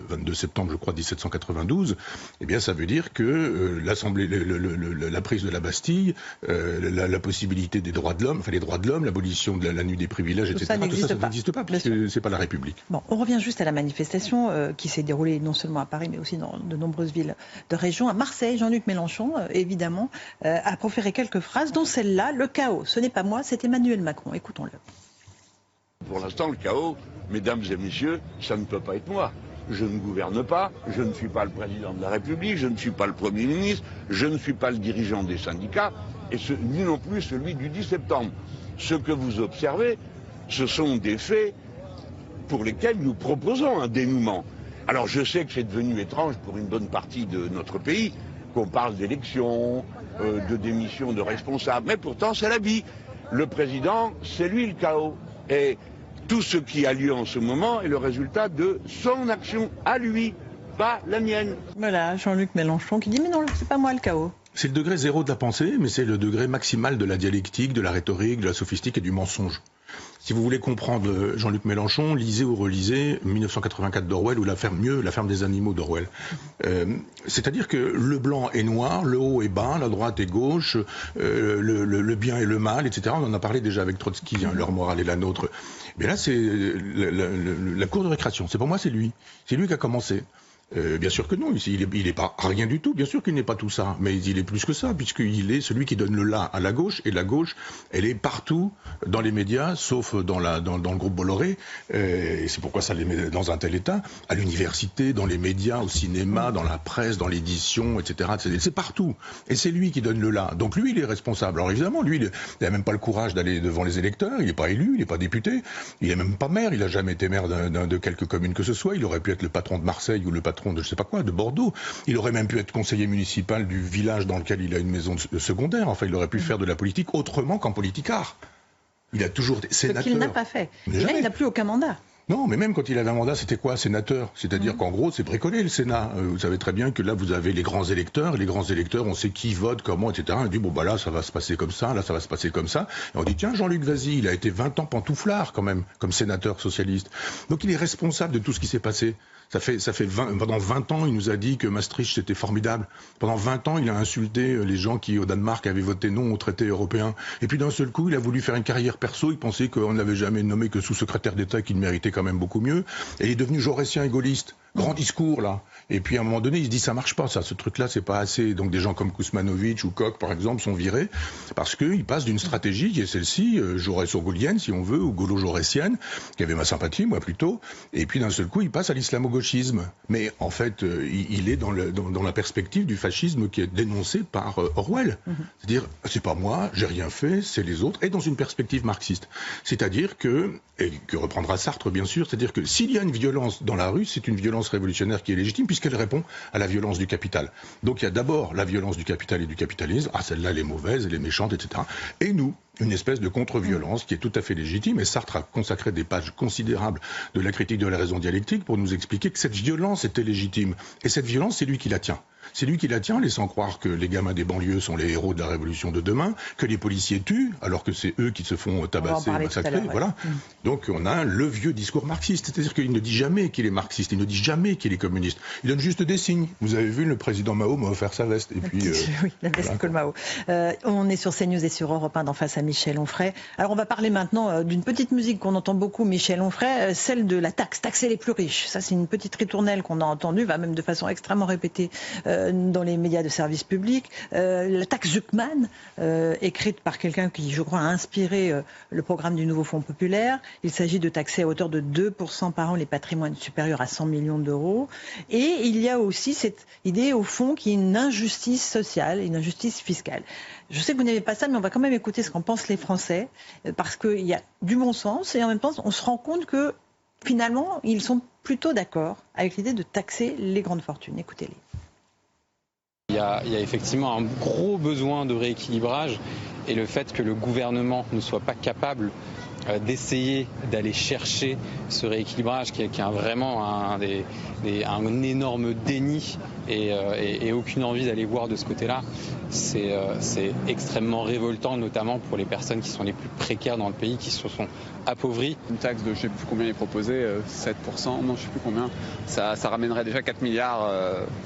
22 septembre, je crois, 1792, eh bien, ça veut dire que l'Assemblée, la prise de la Bastille, la possibilité des droits de l'homme, enfin les droits de l'homme, l'abolition de la nuit des privilèges, etc. Tout ça n'existe pas, parce que c'est pas la République. Bon, on revient juste à la manifestation qui s'est déroulée non seulement à Paris, mais aussi dans de nombreuses villes de région. À Marseille, Jean-Luc Mélenchon, évidemment, a proféré quelques phrases, dont celle-là, le chaos. Ce n'est pas moi, c'est Emmanuel Macron. Écoutons-le. Pour l'instant, le chaos, mesdames et messieurs, ça ne peut pas être moi. Je ne gouverne pas, je ne suis pas le président de la République, je ne suis pas le Premier ministre, je ne suis pas le dirigeant des syndicats, ni non plus celui du 10 septembre. Ce que vous observez, ce sont des faits pour lesquels nous proposons un dénouement. Alors je sais que c'est devenu étrange pour une bonne partie de notre pays qu'on parle d'élections, de démission de responsables, mais pourtant c'est la vie. Le président, c'est lui le chaos. Et tout ce qui a lieu en ce moment est le résultat de son action à lui, pas la mienne. Voilà, Jean-Luc Mélenchon qui dit mais non, c'est pas moi le chaos. C'est le degré zéro de la pensée, mais c'est le degré maximal de la dialectique, de la rhétorique, de la sophistique et du mensonge. Si vous voulez comprendre Jean-Luc Mélenchon, lisez ou relisez 1984 d'Orwell ou La ferme des animaux d'Orwell. C'est-à-dire que le blanc est noir, le haut est bas, la droite est gauche, le bien et le mal, etc. On en a parlé déjà avec Trotsky, leur morale est la nôtre. Mais là, c'est la cour de récréation. C'est pour moi, c'est lui. C'est lui qui a commencé. Bien sûr que non, il est pas rien du tout, bien sûr qu'il n'est pas tout ça, mais il est plus que ça, puisqu'il est celui qui donne le là à la gauche, et la gauche, elle est partout dans les médias, sauf dans le groupe Bolloré, et c'est pourquoi ça les met dans un tel état, à l'université, dans les médias, au cinéma, dans la presse, dans l'édition, etc. C'est partout, et c'est lui qui donne le là, donc lui il est responsable. Alors évidemment, lui il n'a même pas le courage d'aller devant les électeurs, il n'est pas élu, il n'est pas député, il n'est même pas maire, il n'a jamais été maire de quelque commune que ce soit, il aurait pu être le patron de Marseille ou le patron de je sais pas quoi, de Bordeaux. Il aurait même pu être conseiller municipal du village dans lequel il a une maison secondaire. Enfin, il aurait pu faire de la politique autrement qu'en politicard. Il a toujours été sénateur. Ce qu'il n'a pas fait. Et là, il n'a plus aucun mandat. Non, mais même quand il avait un mandat, c'était quoi, sénateur? C'est-à-dire qu'en gros, c'est bricolé le Sénat. Vous savez très bien que là, vous avez les grands électeurs. Et les grands électeurs, on sait qui vote, comment, etc. On dit, bon, bah là, ça va se passer comme ça, là, ça va se passer comme ça. Et on dit, tiens, Jean-Luc, vas-y, il a été 20 ans pantouflard, quand même, comme sénateur socialiste. Donc il est responsable de tout ce qui s'est passé. Pendant 20 ans, il nous a dit que Maastricht, c'était formidable. Pendant 20 ans, il a insulté les gens qui, au Danemark, avaient voté non au traité européen. Et puis d'un seul coup, il a voulu faire une carrière perso. Il pensait qu'on ne l'avait jamais nommé que sous-secrétaire d'État, qu'il méritait quand même beaucoup mieux. Et il est devenu jaurétien et gaulliste. Grand discours, là. Et puis à un moment donné, il se dit, ça marche pas, ça. Ce truc-là, c'est pas assez. Donc des gens comme Kuzmanovic ou Koch, par exemple, sont virés parce qu'ils passent d'une stratégie qui est celle-ci, jaurès-gaulienne, si on veut, ou gaulo-jaurétienne, qui avait ma sympathie, moi, plutôt. Et puis d'un seul coup, il passe à l'islamo-gauchisme. Mais en fait, il est dans la perspective du fascisme qui est dénoncé par Orwell. C'est-à-dire, c'est pas moi, j'ai rien fait, c'est les autres, et dans une perspective marxiste. C'est-à-dire que, et que reprendra Sartre, bien sûr, c'est-à-dire que s'il y a une violence dans la rue, c'est une violence révolutionnaire qui est légitime, puisqu'elle répond à la violence du capital. Donc il y a d'abord la violence du capital et du capitalisme, celle-là elle est mauvaise, elle est méchante, etc. Et nous, une espèce de contre-violence qui est tout à fait légitime, et Sartre a consacré des pages considérables de la critique de la raison dialectique pour nous expliquer que cette violence était légitime. Et cette violence, c'est lui qui la tient. C'est lui qui la tient, laissant croire que les gamins des banlieues sont les héros de la révolution de demain, que les policiers tuent, alors que c'est eux qui se font tabasser, massacrer. Voilà. Donc on a le vieux discours marxiste, c'est-à-dire qu'il ne dit jamais qu'il est marxiste, il ne dit jamais qu'il est communiste. Il donne juste des signes. Vous avez vu, le président Mao m'a offert sa veste. Et puis, oui, la veste que le Mao. On est sur CNews et sur Europe 1 d'en face à Michel Onfray. Alors on va parler maintenant d'une petite musique qu'on entend beaucoup, Michel Onfray, celle de la taxe, taxer les plus riches. Ça, c'est une petite ritournelle qu'on a entendue, va même de façon extrêmement répétée dans les médias de service public. La taxe Zuckman, écrite par quelqu'un qui, je crois, a inspiré le programme du nouveau Fonds populaire. Il s'agit de taxer à hauteur de 2% par an les patrimoines supérieurs à 100 millions d'euros. Et il y a aussi cette idée, au fond, qui est une injustice sociale, une injustice fiscale. Je sais que vous n'avez pas ça, mais on va quand même écouter ce qu'en pensent les Français, parce qu'il y a du bon sens, et en même temps, on se rend compte que, finalement, ils sont plutôt d'accord avec l'idée de taxer les grandes fortunes. Écoutez-les. Il y a effectivement un gros besoin de rééquilibrage, et le fait que le gouvernement ne soit pas capable d'essayer d'aller chercher ce rééquilibrage qui est vraiment un énorme déni et aucune envie d'aller voir de ce côté-là, c'est extrêmement révoltant, notamment pour les personnes qui sont les plus précaires dans le pays, qui se sont appauvries. Une taxe de je ne sais plus combien est proposée, 7%, non je ne sais plus combien, ça ramènerait déjà 4 milliards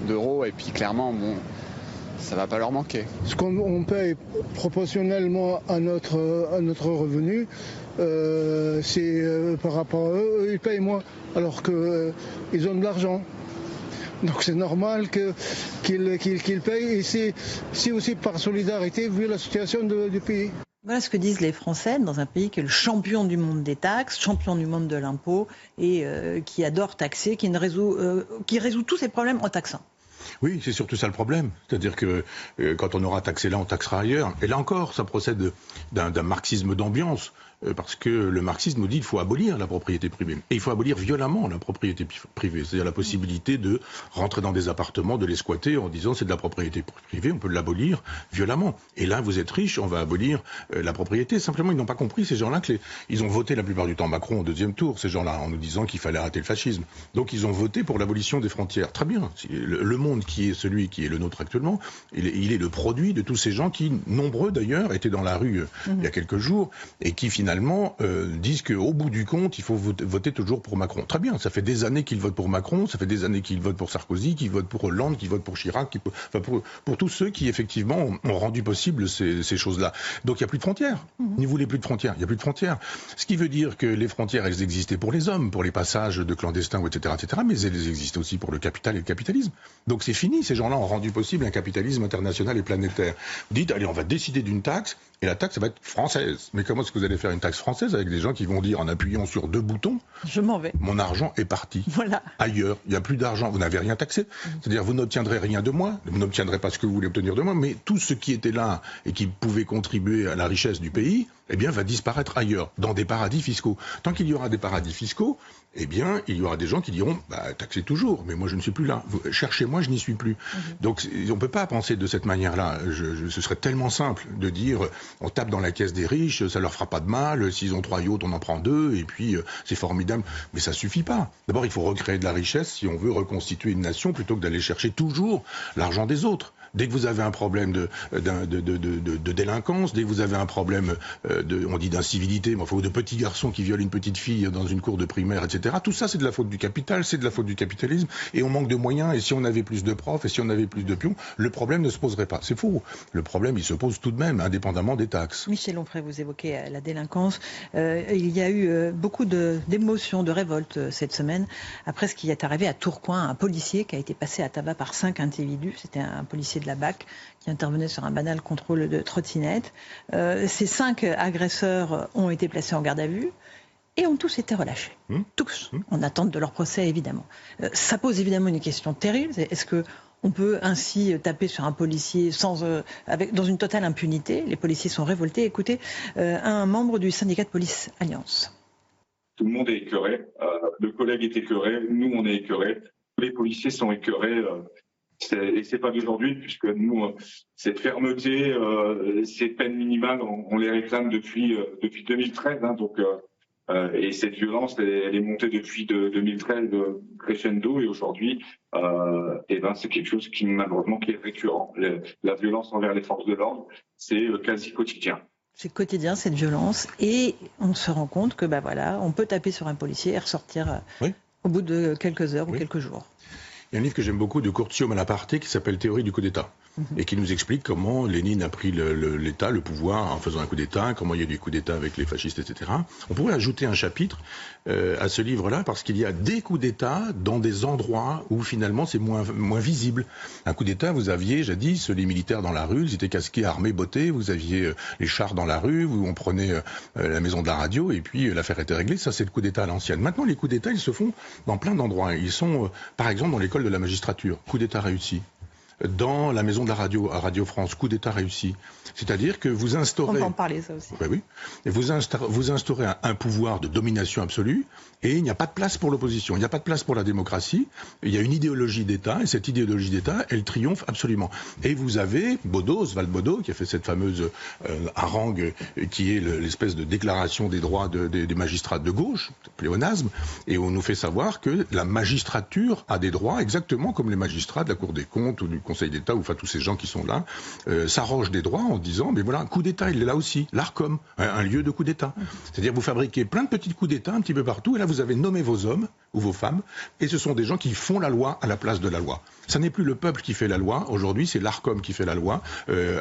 d'euros et puis clairement, bon, ça va pas leur manquer. Ce qu'on paye proportionnellement à notre revenu, c'est par rapport à eux, ils payent moins, alors qu'ils ont de l'argent. Donc c'est normal qu'ils payent, et c'est aussi par solidarité vu la situation du pays. Voilà ce que disent les Français dans un pays qui est le champion du monde des taxes, champion du monde de l'impôt, et qui adore taxer, qui résout tous ses problèmes en taxant. Oui, c'est surtout ça le problème. C'est-à-dire que quand on aura taxé là, on taxera ailleurs. Et là encore, ça procède d'un marxisme d'ambiance. Parce que le marxisme nous dit qu'il faut abolir la propriété privée. Et il faut abolir violemment la propriété privée. C'est-à-dire la possibilité de rentrer dans des appartements, de les squatter en disant c'est de la propriété privée, on peut l'abolir violemment. Et là, vous êtes riche, on va abolir la propriété. Simplement, ils n'ont pas compris, ces gens-là, ils ont voté la plupart du temps Macron au deuxième tour, ces gens-là, en nous disant qu'il fallait arrêter le fascisme. Donc ils ont voté pour l'abolition des frontières. Très bien. Le monde qui est celui qui est le nôtre actuellement, il est le produit de tous ces gens qui, nombreux d'ailleurs, étaient dans la rue il y a quelques jours, et qui finalement disent qu'au bout du compte, il faut voter toujours pour Macron. Très bien, ça fait des années qu'ils votent pour Macron, ça fait des années qu'ils votent pour Sarkozy, qu'ils votent pour Hollande, qu'ils votent pour Chirac, pour tous ceux qui effectivement ont rendu possible ces choses-là. Donc il n'y a plus de frontières. N'y voulez plus de frontières, il n'y a plus de frontières. Ce qui veut dire que les frontières, elles existaient pour les hommes, pour les passages de clandestins, etc., mais elles existent aussi pour le capital et le capitalisme. Donc c'est fini, ces gens-là ont rendu possible un capitalisme international et planétaire. Vous dites, allez, on va décider d'une taxe, et la taxe, ça va être française. Mais comment est-ce que vous allez faire une taxe française avec des gens qui vont dire, en appuyant sur 2 boutons, je m'en vais. Mon argent est parti. Voilà. Ailleurs. Il n'y a plus d'argent. Vous n'avez rien taxé. C'est-à-dire, vous n'obtiendrez rien de moi. Vous n'obtiendrez pas ce que vous voulez obtenir de moi. Mais tout ce qui était là et qui pouvait contribuer à la richesse du pays, eh bien, va disparaître ailleurs, dans des paradis fiscaux. Tant qu'il y aura des paradis fiscaux, eh bien, il y aura des gens qui diront, taxez toujours, mais moi je ne suis plus là. Cherchez-moi, je n'y suis plus. Donc, on ne peut pas penser de cette manière-là. Ce serait tellement simple de dire, on tape dans la caisse des riches, ça leur fera pas de mal, s'ils ont 3 yachts, on en prend 2, et puis c'est formidable. Mais ça suffit pas. D'abord, il faut recréer de la richesse si on veut reconstituer une nation, plutôt que d'aller chercher toujours l'argent des autres. Dès que vous avez un problème de délinquance, dès que vous avez un problème on dit d'incivilité, mais enfin, de petits garçons qui violent une petite fille dans une cour de primaire, etc. Tout ça, c'est de la faute du capital, c'est de la faute du capitalisme, et on manque de moyens, et si on avait plus de profs, et si on avait plus de pions, le problème ne se poserait pas. C'est faux. Le problème, il se pose tout de même, indépendamment des taxes. Michel Onfray, vous évoquez la délinquance. Il y a eu beaucoup d'émotions, de révoltes cette semaine, après ce qui est arrivé à Tourcoing, un policier qui a été passé à tabac par 5 individus. C'était un policier de la BAC qui intervenait sur un banal contrôle de trottinette. Ces 5 agresseurs ont été placés en garde à vue et ont tous été relâchés. Tous, en attente de leur procès, évidemment. Ça pose évidemment une question terrible. Est-ce qu'on peut ainsi taper sur un policier dans une totale impunité? Les policiers sont révoltés. Écoutez, un membre du syndicat de police Alliance. Tout le monde est écœuré. Le collègue est écœuré. Nous, on est écœurés. Les policiers sont écœurés. Et c'est pas d'aujourd'hui, puisque nous, cette fermeté, ces peines minimales, on les réclame depuis 2013. Et cette violence, elle est montée depuis 2013 crescendo, et aujourd'hui, c'est quelque chose qui malheureusement qui est récurrent. La violence envers les forces de l'ordre, c'est quasi quotidien. C'est quotidien, cette violence, et on se rend compte que on peut taper sur un policier et ressortir au bout de quelques heures ou quelques jours. Il y a un livre que j'aime beaucoup de Curzio Malaparte qui s'appelle Théorie du coup d'État, et qui nous explique comment Lénine a pris l'État, le pouvoir en faisant un coup d'État, comment il y a eu des coups d'État avec les fascistes, etc. On pourrait ajouter un chapitre à ce livre-là, parce qu'il y a des coups d'État dans des endroits où finalement c'est moins visible. Un coup d'État, vous aviez jadis les militaires dans la rue, ils étaient casqués, armés, bottés, vous aviez les chars dans la rue, où on prenait la maison de la radio, et puis l'affaire était réglée. Ça, c'est le coup d'État à l'ancienne. Maintenant, les coups d'État, ils se font dans plein d'endroits. Ils sont, par exemple, dans l'école de la magistrature. Coup d'État réussi. dans la maison de la radio, à Radio France, coup d'État réussi. C'est-à-dire que vous instaurez... On peut en parler, ça aussi. Ben oui. Et vous instaurez un pouvoir de domination absolue, et il n'y a pas de place pour l'opposition, il n'y a pas de place pour la démocratie, il y a une idéologie d'État, et cette idéologie d'État, elle triomphe absolument. Et vous avez Oswald Baudot, qui a fait cette fameuse harangue, qui est l'espèce de déclaration des droits des magistrats de gauche, pléonasme, et on nous fait savoir que la magistrature a des droits exactement comme les magistrats de la Cour des comptes ou du Conseil d'État, ou enfin tous ces gens qui sont là, s'arrogent des droits en disant, mais voilà, un coup d'État, il est là aussi, l'ARCOM, un lieu de coup d'État. C'est-à-dire vous fabriquez plein de petits coups d'État un petit peu partout, et là vous avez nommé vos hommes ou vos femmes, et ce sont des gens qui font la loi à la place de la loi. Ça n'est plus le peuple qui fait la loi, aujourd'hui c'est l'ARCOM qui fait la loi,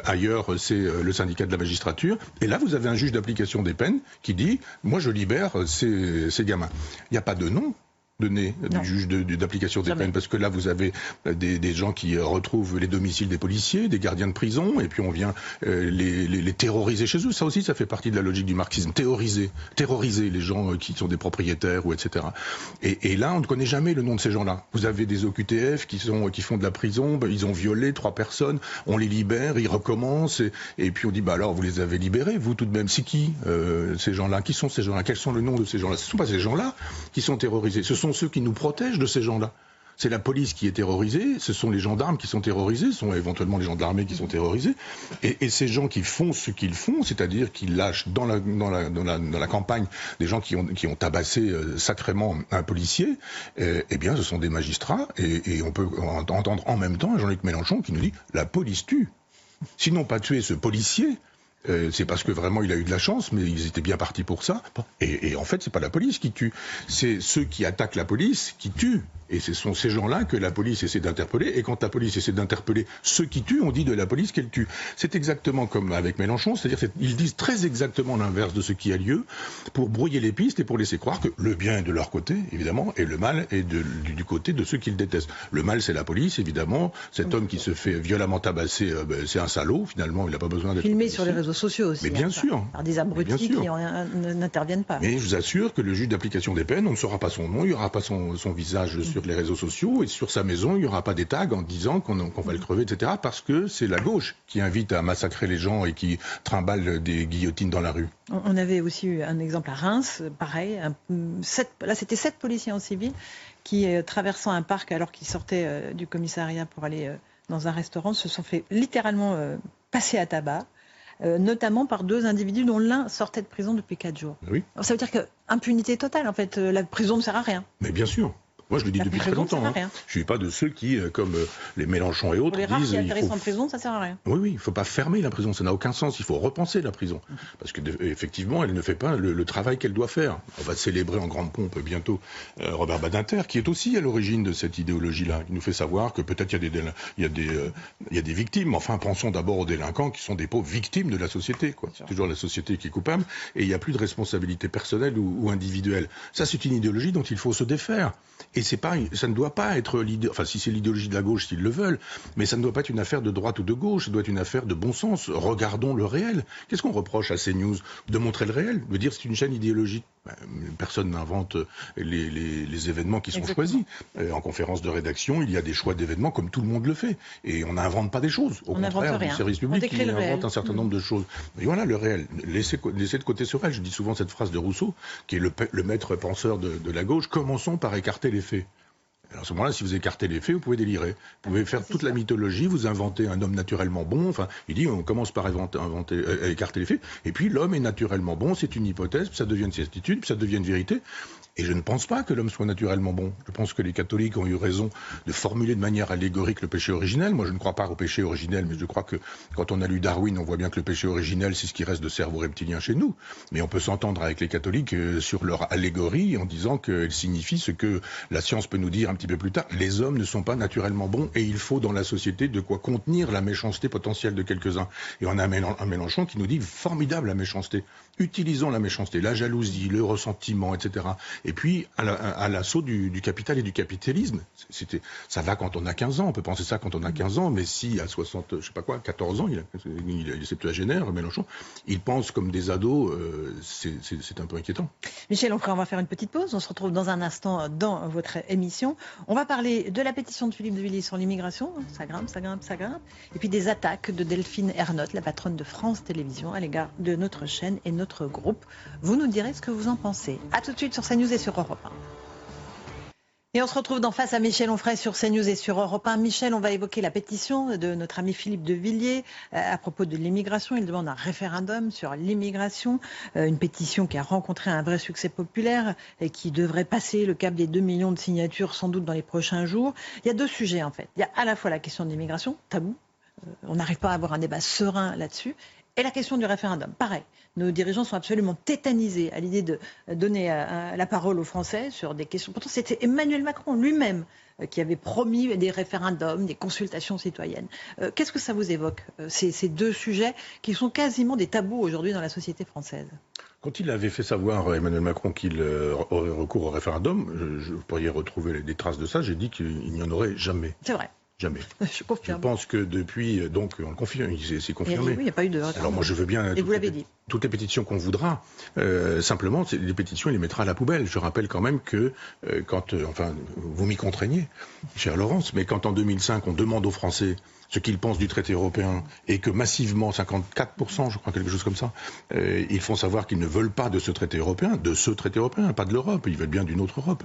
ailleurs c'est le syndicat de la magistrature, et là vous avez un juge d'application des peines qui dit, moi je libère ces gamins. Il n'y a pas de nom donné du juge d'application des peines, parce que là vous avez des gens qui retrouvent les domiciles des policiers, des gardiens de prison, et puis on vient les terroriser chez eux. Ça aussi, ça fait partie de la logique du marxisme, terroriser les gens qui sont des propriétaires ou etc. Et là, on ne connaît jamais le nom de ces gens-là. Vous avez des OQTF qui font de la prison, ils ont violé 3 personnes, on les libère, ils recommencent, et puis on dit, bah alors vous les avez libérés, vous tout de même, c'est qui ces gens-là? Qui sont ces gens-là? Quels sont le nom de ces gens-là? Ce ne sont pas ces gens-là qui sont terrorisés, ce sont ceux qui nous protègent de ces gens-là. C'est la police qui est terrorisée, ce sont les gendarmes qui sont terrorisés, ce sont éventuellement les gens de l'armée qui sont terrorisés, et ces gens qui font ce qu'ils font, c'est-à-dire qu'ils lâchent dans la campagne des gens qui ont tabassé sacrément un policier, eh bien ce sont des magistrats, et on peut entendre en même temps Jean-Luc Mélenchon qui nous dit « la police tue ». Sinon pas tuer ce policier, c'est parce que vraiment il a eu de la chance, mais ils étaient bien partis pour ça. Et en fait, c'est pas la police qui tue, c'est ceux qui attaquent la police qui tuent. Et ce sont ces gens-là que la police essaie d'interpeller. Et quand la police essaie d'interpeller ceux qui tuent, on dit de la police qu'elle tue. C'est exactement comme avec Mélenchon, c'est-à-dire qu'ils disent très exactement l'inverse de ce qui a lieu pour brouiller les pistes et pour laisser croire que le bien est de leur côté, évidemment, et le mal est du côté de ceux qu'ils détestent. Le mal, c'est la police, évidemment. Cet homme qui se fait violemment tabasser, c'est un salaud, finalement, il n'a pas besoin d'être filmé sur les réseaux sociaux aussi. Mais bien sûr. Par des abrutis qui n'interviennent pas. Mais je vous assure que le juge d'application des peines, on ne saura pas son nom, il n'y aura pas son visage sur les réseaux sociaux, et sur sa maison, il n'y aura pas des tags en disant qu'on va le crever, etc. Parce que c'est la gauche qui invite à massacrer les gens et qui trimballe des guillotines dans la rue. On avait aussi eu un exemple à Reims, pareil. Là, c'était 7 policiers en civil qui, traversant un parc alors qu'ils sortaient du commissariat pour aller dans un restaurant, se sont fait littéralement passer à tabac. Notamment par 2 individus dont l'un sortait de prison depuis 4 jours. Oui. Alors, ça veut dire que impunité totale, en fait, la prison ne sert à rien. Mais bien sûr. Moi, je le dis depuis très longtemps. Je ne suis pas de ceux qui, comme les Mélenchon et autres, pour les disent... Pour les rares qui atterrissent en prison, ça ne sert à rien. Oui, il ne faut pas fermer la prison, ça n'a aucun sens. Il faut repenser la prison. Parce qu'effectivement, elle ne fait pas le travail qu'elle doit faire. On va célébrer en grande pompe bientôt Robert Badinter, qui est aussi à l'origine de cette idéologie-là. Il nous fait savoir que peut-être il y a des victimes. Enfin, pensons d'abord aux délinquants qui sont des pauvres victimes de la société. C'est toujours la société qui est coupable. Et il n'y a plus de responsabilité personnelle ou individuelle. Ça, c'est une idéologie dont il faut se défaire. Et ça ne doit pas être enfin si c'est l'idéologie de la gauche s'ils le veulent, mais ça ne doit pas être une affaire de droite ou de gauche, ça doit être une affaire de bon sens. Regardons le réel. Qu'est-ce qu'on reproche à CNews? De montrer le réel, de dire c'est une chaîne idéologique. Personne n'invente les événements qui sont choisis. En conférence de rédaction, il y a des choix d'événements comme tout le monde le fait. Et on n'invente pas des choses. Au contraire, le service public qui invente un certain nombre de choses. Et voilà le réel. Laissez de côté ce réel. Je dis souvent cette phrase de Rousseau, qui est le maître penseur de la gauche. Commençons par écarter les faits. Alors à ce moment-là, si vous écartez les faits, vous pouvez délirer. Vous pouvez faire toute la mythologie, vous inventez un homme naturellement bon. Enfin, il dit, on commence par écarter les faits, et puis l'homme est naturellement bon, c'est une hypothèse, puis ça devient une certitude, puis ça devient une vérité. Et je ne pense pas que l'homme soit naturellement bon. Je pense que les catholiques ont eu raison de formuler de manière allégorique le péché originel. Moi, je ne crois pas au péché originel, mais je crois que quand on a lu Darwin, on voit bien que le péché originel, c'est ce qui reste de cerveau reptilien chez nous. Mais on peut s'entendre avec les catholiques sur leur allégorie en disant qu'elle signifie ce que la science peut nous dire un petit peu plus tard. Les hommes ne sont pas naturellement bons et il faut dans la société de quoi contenir la méchanceté potentielle de quelques-uns. Et on a un Mélenchon qui nous dit formidable la méchanceté. Utilisons la méchanceté, la jalousie, le ressentiment, etc. et puis à l'assaut du capital et du capitalisme. Ça va quand on a 15 ans, on peut penser ça quand on a 15 ans, mais si à 14 ans, il est septuagénaire, Mélenchon, il pense comme des ados, c'est un peu inquiétant. Michel Onfray, on va faire une petite pause, on se retrouve dans un instant dans votre émission. On va parler de la pétition de Philippe de Villiers sur l'immigration, ça grimpe, et puis des attaques de Delphine Ernotte, la patronne de France Télévisions, à l'égard de notre chaîne et notre groupe. Vous nous direz ce que vous en pensez. A tout de suite sur CNews et sur Europe 1. Et on se retrouve dans Face à Michel Onfray sur CNews et sur Europe 1. Michel, on va évoquer la pétition de notre ami Philippe de Villiers à propos de l'immigration. Il demande un référendum sur l'immigration, une pétition qui a rencontré un vrai succès populaire et qui devrait passer le cap des 2 millions de signatures sans doute dans les prochains jours. Il y a deux sujets en fait. Il y a à la fois la question de l'immigration, tabou, on n'arrive pas à avoir un débat serein là-dessus, et la question du référendum. Pareil, nos dirigeants sont absolument tétanisés à l'idée de donner la parole aux Français sur des questions. Pourtant, c'était Emmanuel Macron lui-même qui avait promis des référendums, des consultations citoyennes. Qu'est-ce que ça vous évoque, ces deux sujets qui sont quasiment des tabous aujourd'hui dans la société française ? Quand il avait fait savoir, Emmanuel Macron, qu'il aurait recours au référendum, je pourrais retrouver des traces de ça, j'ai dit qu'il n'y en aurait jamais. C'est vrai. Jamais. Je confirme. Je pense que depuis, donc on le confirme, c'est confirmé. Il n'y a pas eu de... Alors moi je veux bien... Et vous l'avez dit. Toutes les pétitions qu'on voudra, simplement, les pétitions, il les mettra à la poubelle. Je rappelle quand même que enfin, vous m'y contraignez, chère Laurence, mais quand en 2005, on demande aux Français ce qu'ils pensent du traité européen et que massivement, 54%, je crois, quelque chose comme ça, ils font savoir qu'ils ne veulent pas de ce traité européen, pas de l'Europe, ils veulent bien d'une autre Europe.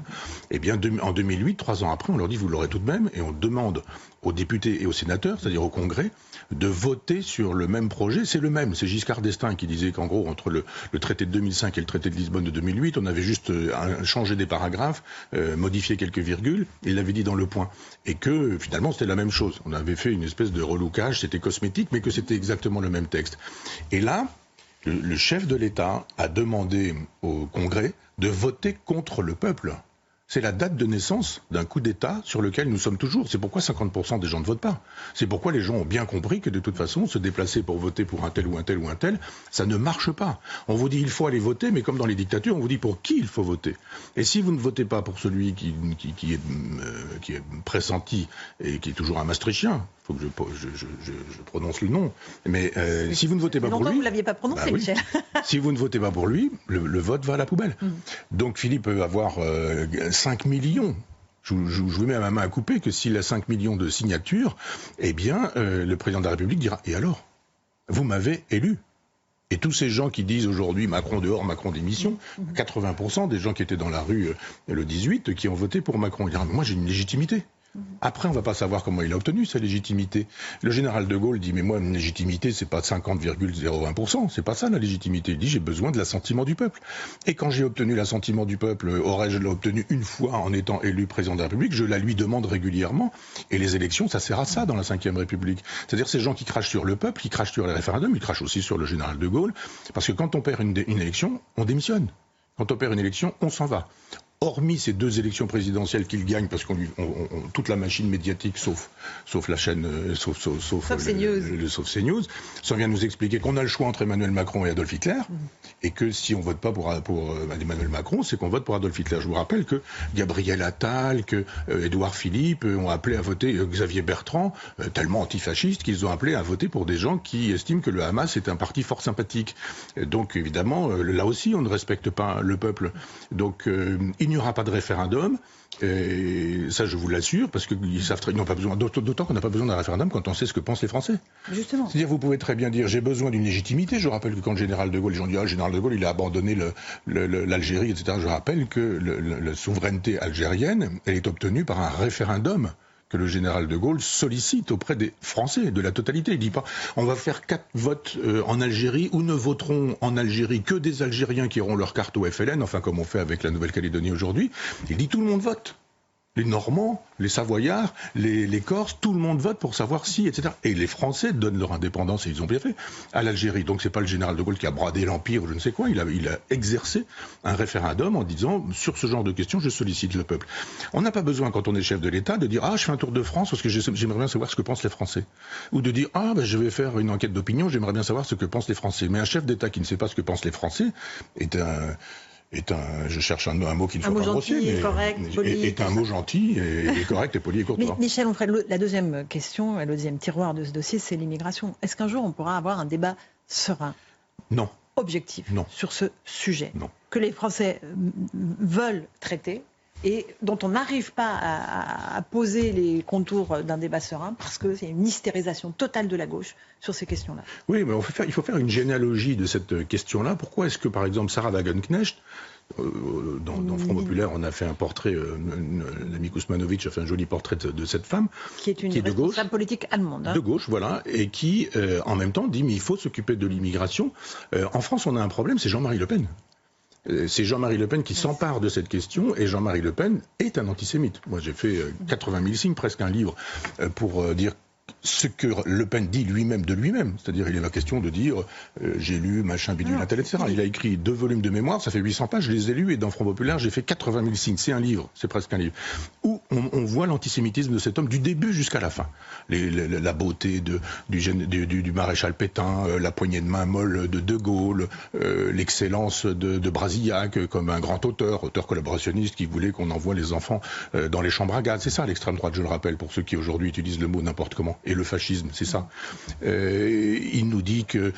Eh bien, en 2008, 3 ans après, on leur dit vous l'aurez tout de même, et on demande aux députés et aux sénateurs, c'est-à-dire au Congrès, de voter sur le même projet. C'est le même. C'est Giscard d'Estaing qui disait qu'en gros, entre le traité de 2005 et le traité de Lisbonne de 2008, on avait juste changé des paragraphes, modifié quelques virgules, il l'avait dit dans Le Point. Et que finalement, c'était la même chose. On avait fait une espèce de relookage, c'était cosmétique, mais que c'était exactement le même texte. Et là, le chef de l'État a demandé au Congrès de voter contre le peuple. C'est la date de naissance d'un coup d'État sur lequel nous sommes toujours. C'est pourquoi 50% des gens ne votent pas. C'est pourquoi les gens ont bien compris que de toute façon, se déplacer pour voter pour un tel ou un tel ou un tel, ça ne marche pas. On vous dit il faut aller voter, mais comme dans les dictatures, on vous dit pour qui il faut voter. Et si vous ne votez pas pour celui qui est pressenti et qui est toujours un maastrichtien, il faut que je prononce le nom, mais si vous ne votez pas pour lui... Longtemps vous ne l'aviez pas prononcé, Michel. Si vous ne votez pas pour lui, le vote va à la poubelle. Donc Philippe peut avoir 5 millions. Je vous mets à ma main à couper que s'il a 5 millions de signatures, eh bien, le président de la République dira « Et alors ? Vous m'avez élu ». Et tous ces gens qui disent aujourd'hui Macron dehors, Macron démission, 80% des gens qui étaient dans la rue le 18 qui ont voté pour Macron, ils diront « Moi j'ai une légitimité ». Après, on va pas savoir comment il a obtenu sa légitimité. Le général de Gaulle dit, mais moi, une légitimité, c'est pas 50,01%, c'est pas ça la légitimité. Il dit, j'ai besoin de l'assentiment du peuple. Et quand j'ai obtenu l'assentiment du peuple, aurais-je obtenu une fois en étant élu président de la République, je la lui demande régulièrement. Et les élections, ça sert à ça dans la Ve République. C'est-à-dire ces gens qui crachent sur le peuple, qui crachent sur les référendums, ils crachent aussi sur le général de Gaulle, parce que quand on perd une élection, on démissionne. Quand on perd une élection, on s'en va. Hormis ces 2 élections présidentielles qu'il gagne, parce qu'on toute la machine médiatique, sauf la chaîne, sauf CNews, ça vient nous expliquer qu'on a le choix entre Emmanuel Macron et Adolf Hitler, et que si on vote pas pour Emmanuel Macron, c'est qu'on vote pour Adolf Hitler. Je vous rappelle que Gabriel Attal, que Édouard Philippe ont appelé à voter Xavier Bertrand, tellement antifasciste qu'ils ont appelé à voter pour des gens qui estiment que le Hamas est un parti fort sympathique. Donc évidemment, là aussi, on ne respecte pas le peuple. Donc il n'y aura pas de référendum, et ça je vous l'assure, parce qu'ils savent ils n'ont pas besoin, d'autant qu'on n'a pas besoin d'un référendum quand on sait ce que pensent les Français. Justement. C'est-à-dire, vous pouvez très bien dire, j'ai besoin d'une légitimité. Je rappelle que quand le général de Gaulle, les gens disent, le général de Gaulle, il a abandonné l'Algérie, etc. Je rappelle que la souveraineté algérienne, elle est obtenue par un référendum que le général de Gaulle sollicite auprès des Français, de la totalité. Il dit pas, on va faire 4 votes en Algérie, ou ne voteront en Algérie que des Algériens qui auront leur carte au FLN, enfin comme on fait avec la Nouvelle-Calédonie aujourd'hui. Il dit tout le monde vote. Les Normands, les Savoyards, les Corses, tout le monde vote pour savoir si, etc. Et les Français donnent leur indépendance, et ils ont bien fait, à l'Algérie. Donc c'est pas le général de Gaulle qui a bradé l'Empire ou je ne sais quoi, il a exercé un référendum en disant, sur ce genre de questions, je sollicite le peuple. On n'a pas besoin, quand on est chef de l'État, de dire, je fais un tour de France parce que j'aimerais bien savoir ce que pensent les Français. Ou de dire, je vais faire une enquête d'opinion, j'aimerais bien savoir ce que pensent les Français. Mais un chef d'État qui ne sait pas ce que pensent les Français est je cherche un mot qui ne soit pas grossier, mais correct, poli, est un mot gentil et correct et poli et courtois. Michel Onfray, la deuxième question, le deuxième tiroir de ce dossier, c'est l'immigration. Est-ce qu'un jour on pourra avoir un débat serein, non, objectif, non, sur ce sujet, non, que les Français veulent traiter et dont on n'arrive pas à poser les contours d'un débat serein parce qu'il y a une hystérisation totale de la gauche sur ces questions-là? Oui, mais il faut faire une généalogie de cette question-là. Pourquoi est-ce que, par exemple, Sarah Wagenknecht, dans Front Populaire, on a fait un portrait, l'ami Kousmanovic a fait un joli portrait de cette femme. Qui est une responsable politique allemande. De gauche, voilà, et qui, en même temps, dit, mais il faut s'occuper de l'immigration. En France, on a un problème, c'est Jean-Marie Le Pen. C'est Jean-Marie Le Pen qui s'empare de cette question, et Jean-Marie Le Pen est un antisémite. Moi, j'ai fait 80 000 signes, presque un livre, pour dire ce que Le Pen dit lui-même de lui-même. C'est-à-dire, il est la question de dire j'ai lu machin bidule, un tel, etc. Il a écrit 2 volumes de mémoire, ça fait 800 pages, je les ai lus, et dans Front Populaire, j'ai fait 80 000 signes. C'est un livre, c'est presque un livre, où on voit l'antisémitisme de cet homme du début jusqu'à la fin. La beauté du maréchal Pétain, la poignée de main molle de Gaulle, l'excellence de Brasillac comme un grand auteur collaborationniste qui voulait qu'on envoie les enfants dans les chambres à gaz. C'est ça l'extrême droite, je le rappelle, pour ceux qui aujourd'hui utilisent le mot n'importe comment. Et le fascisme, c'est ça. Il nous dit que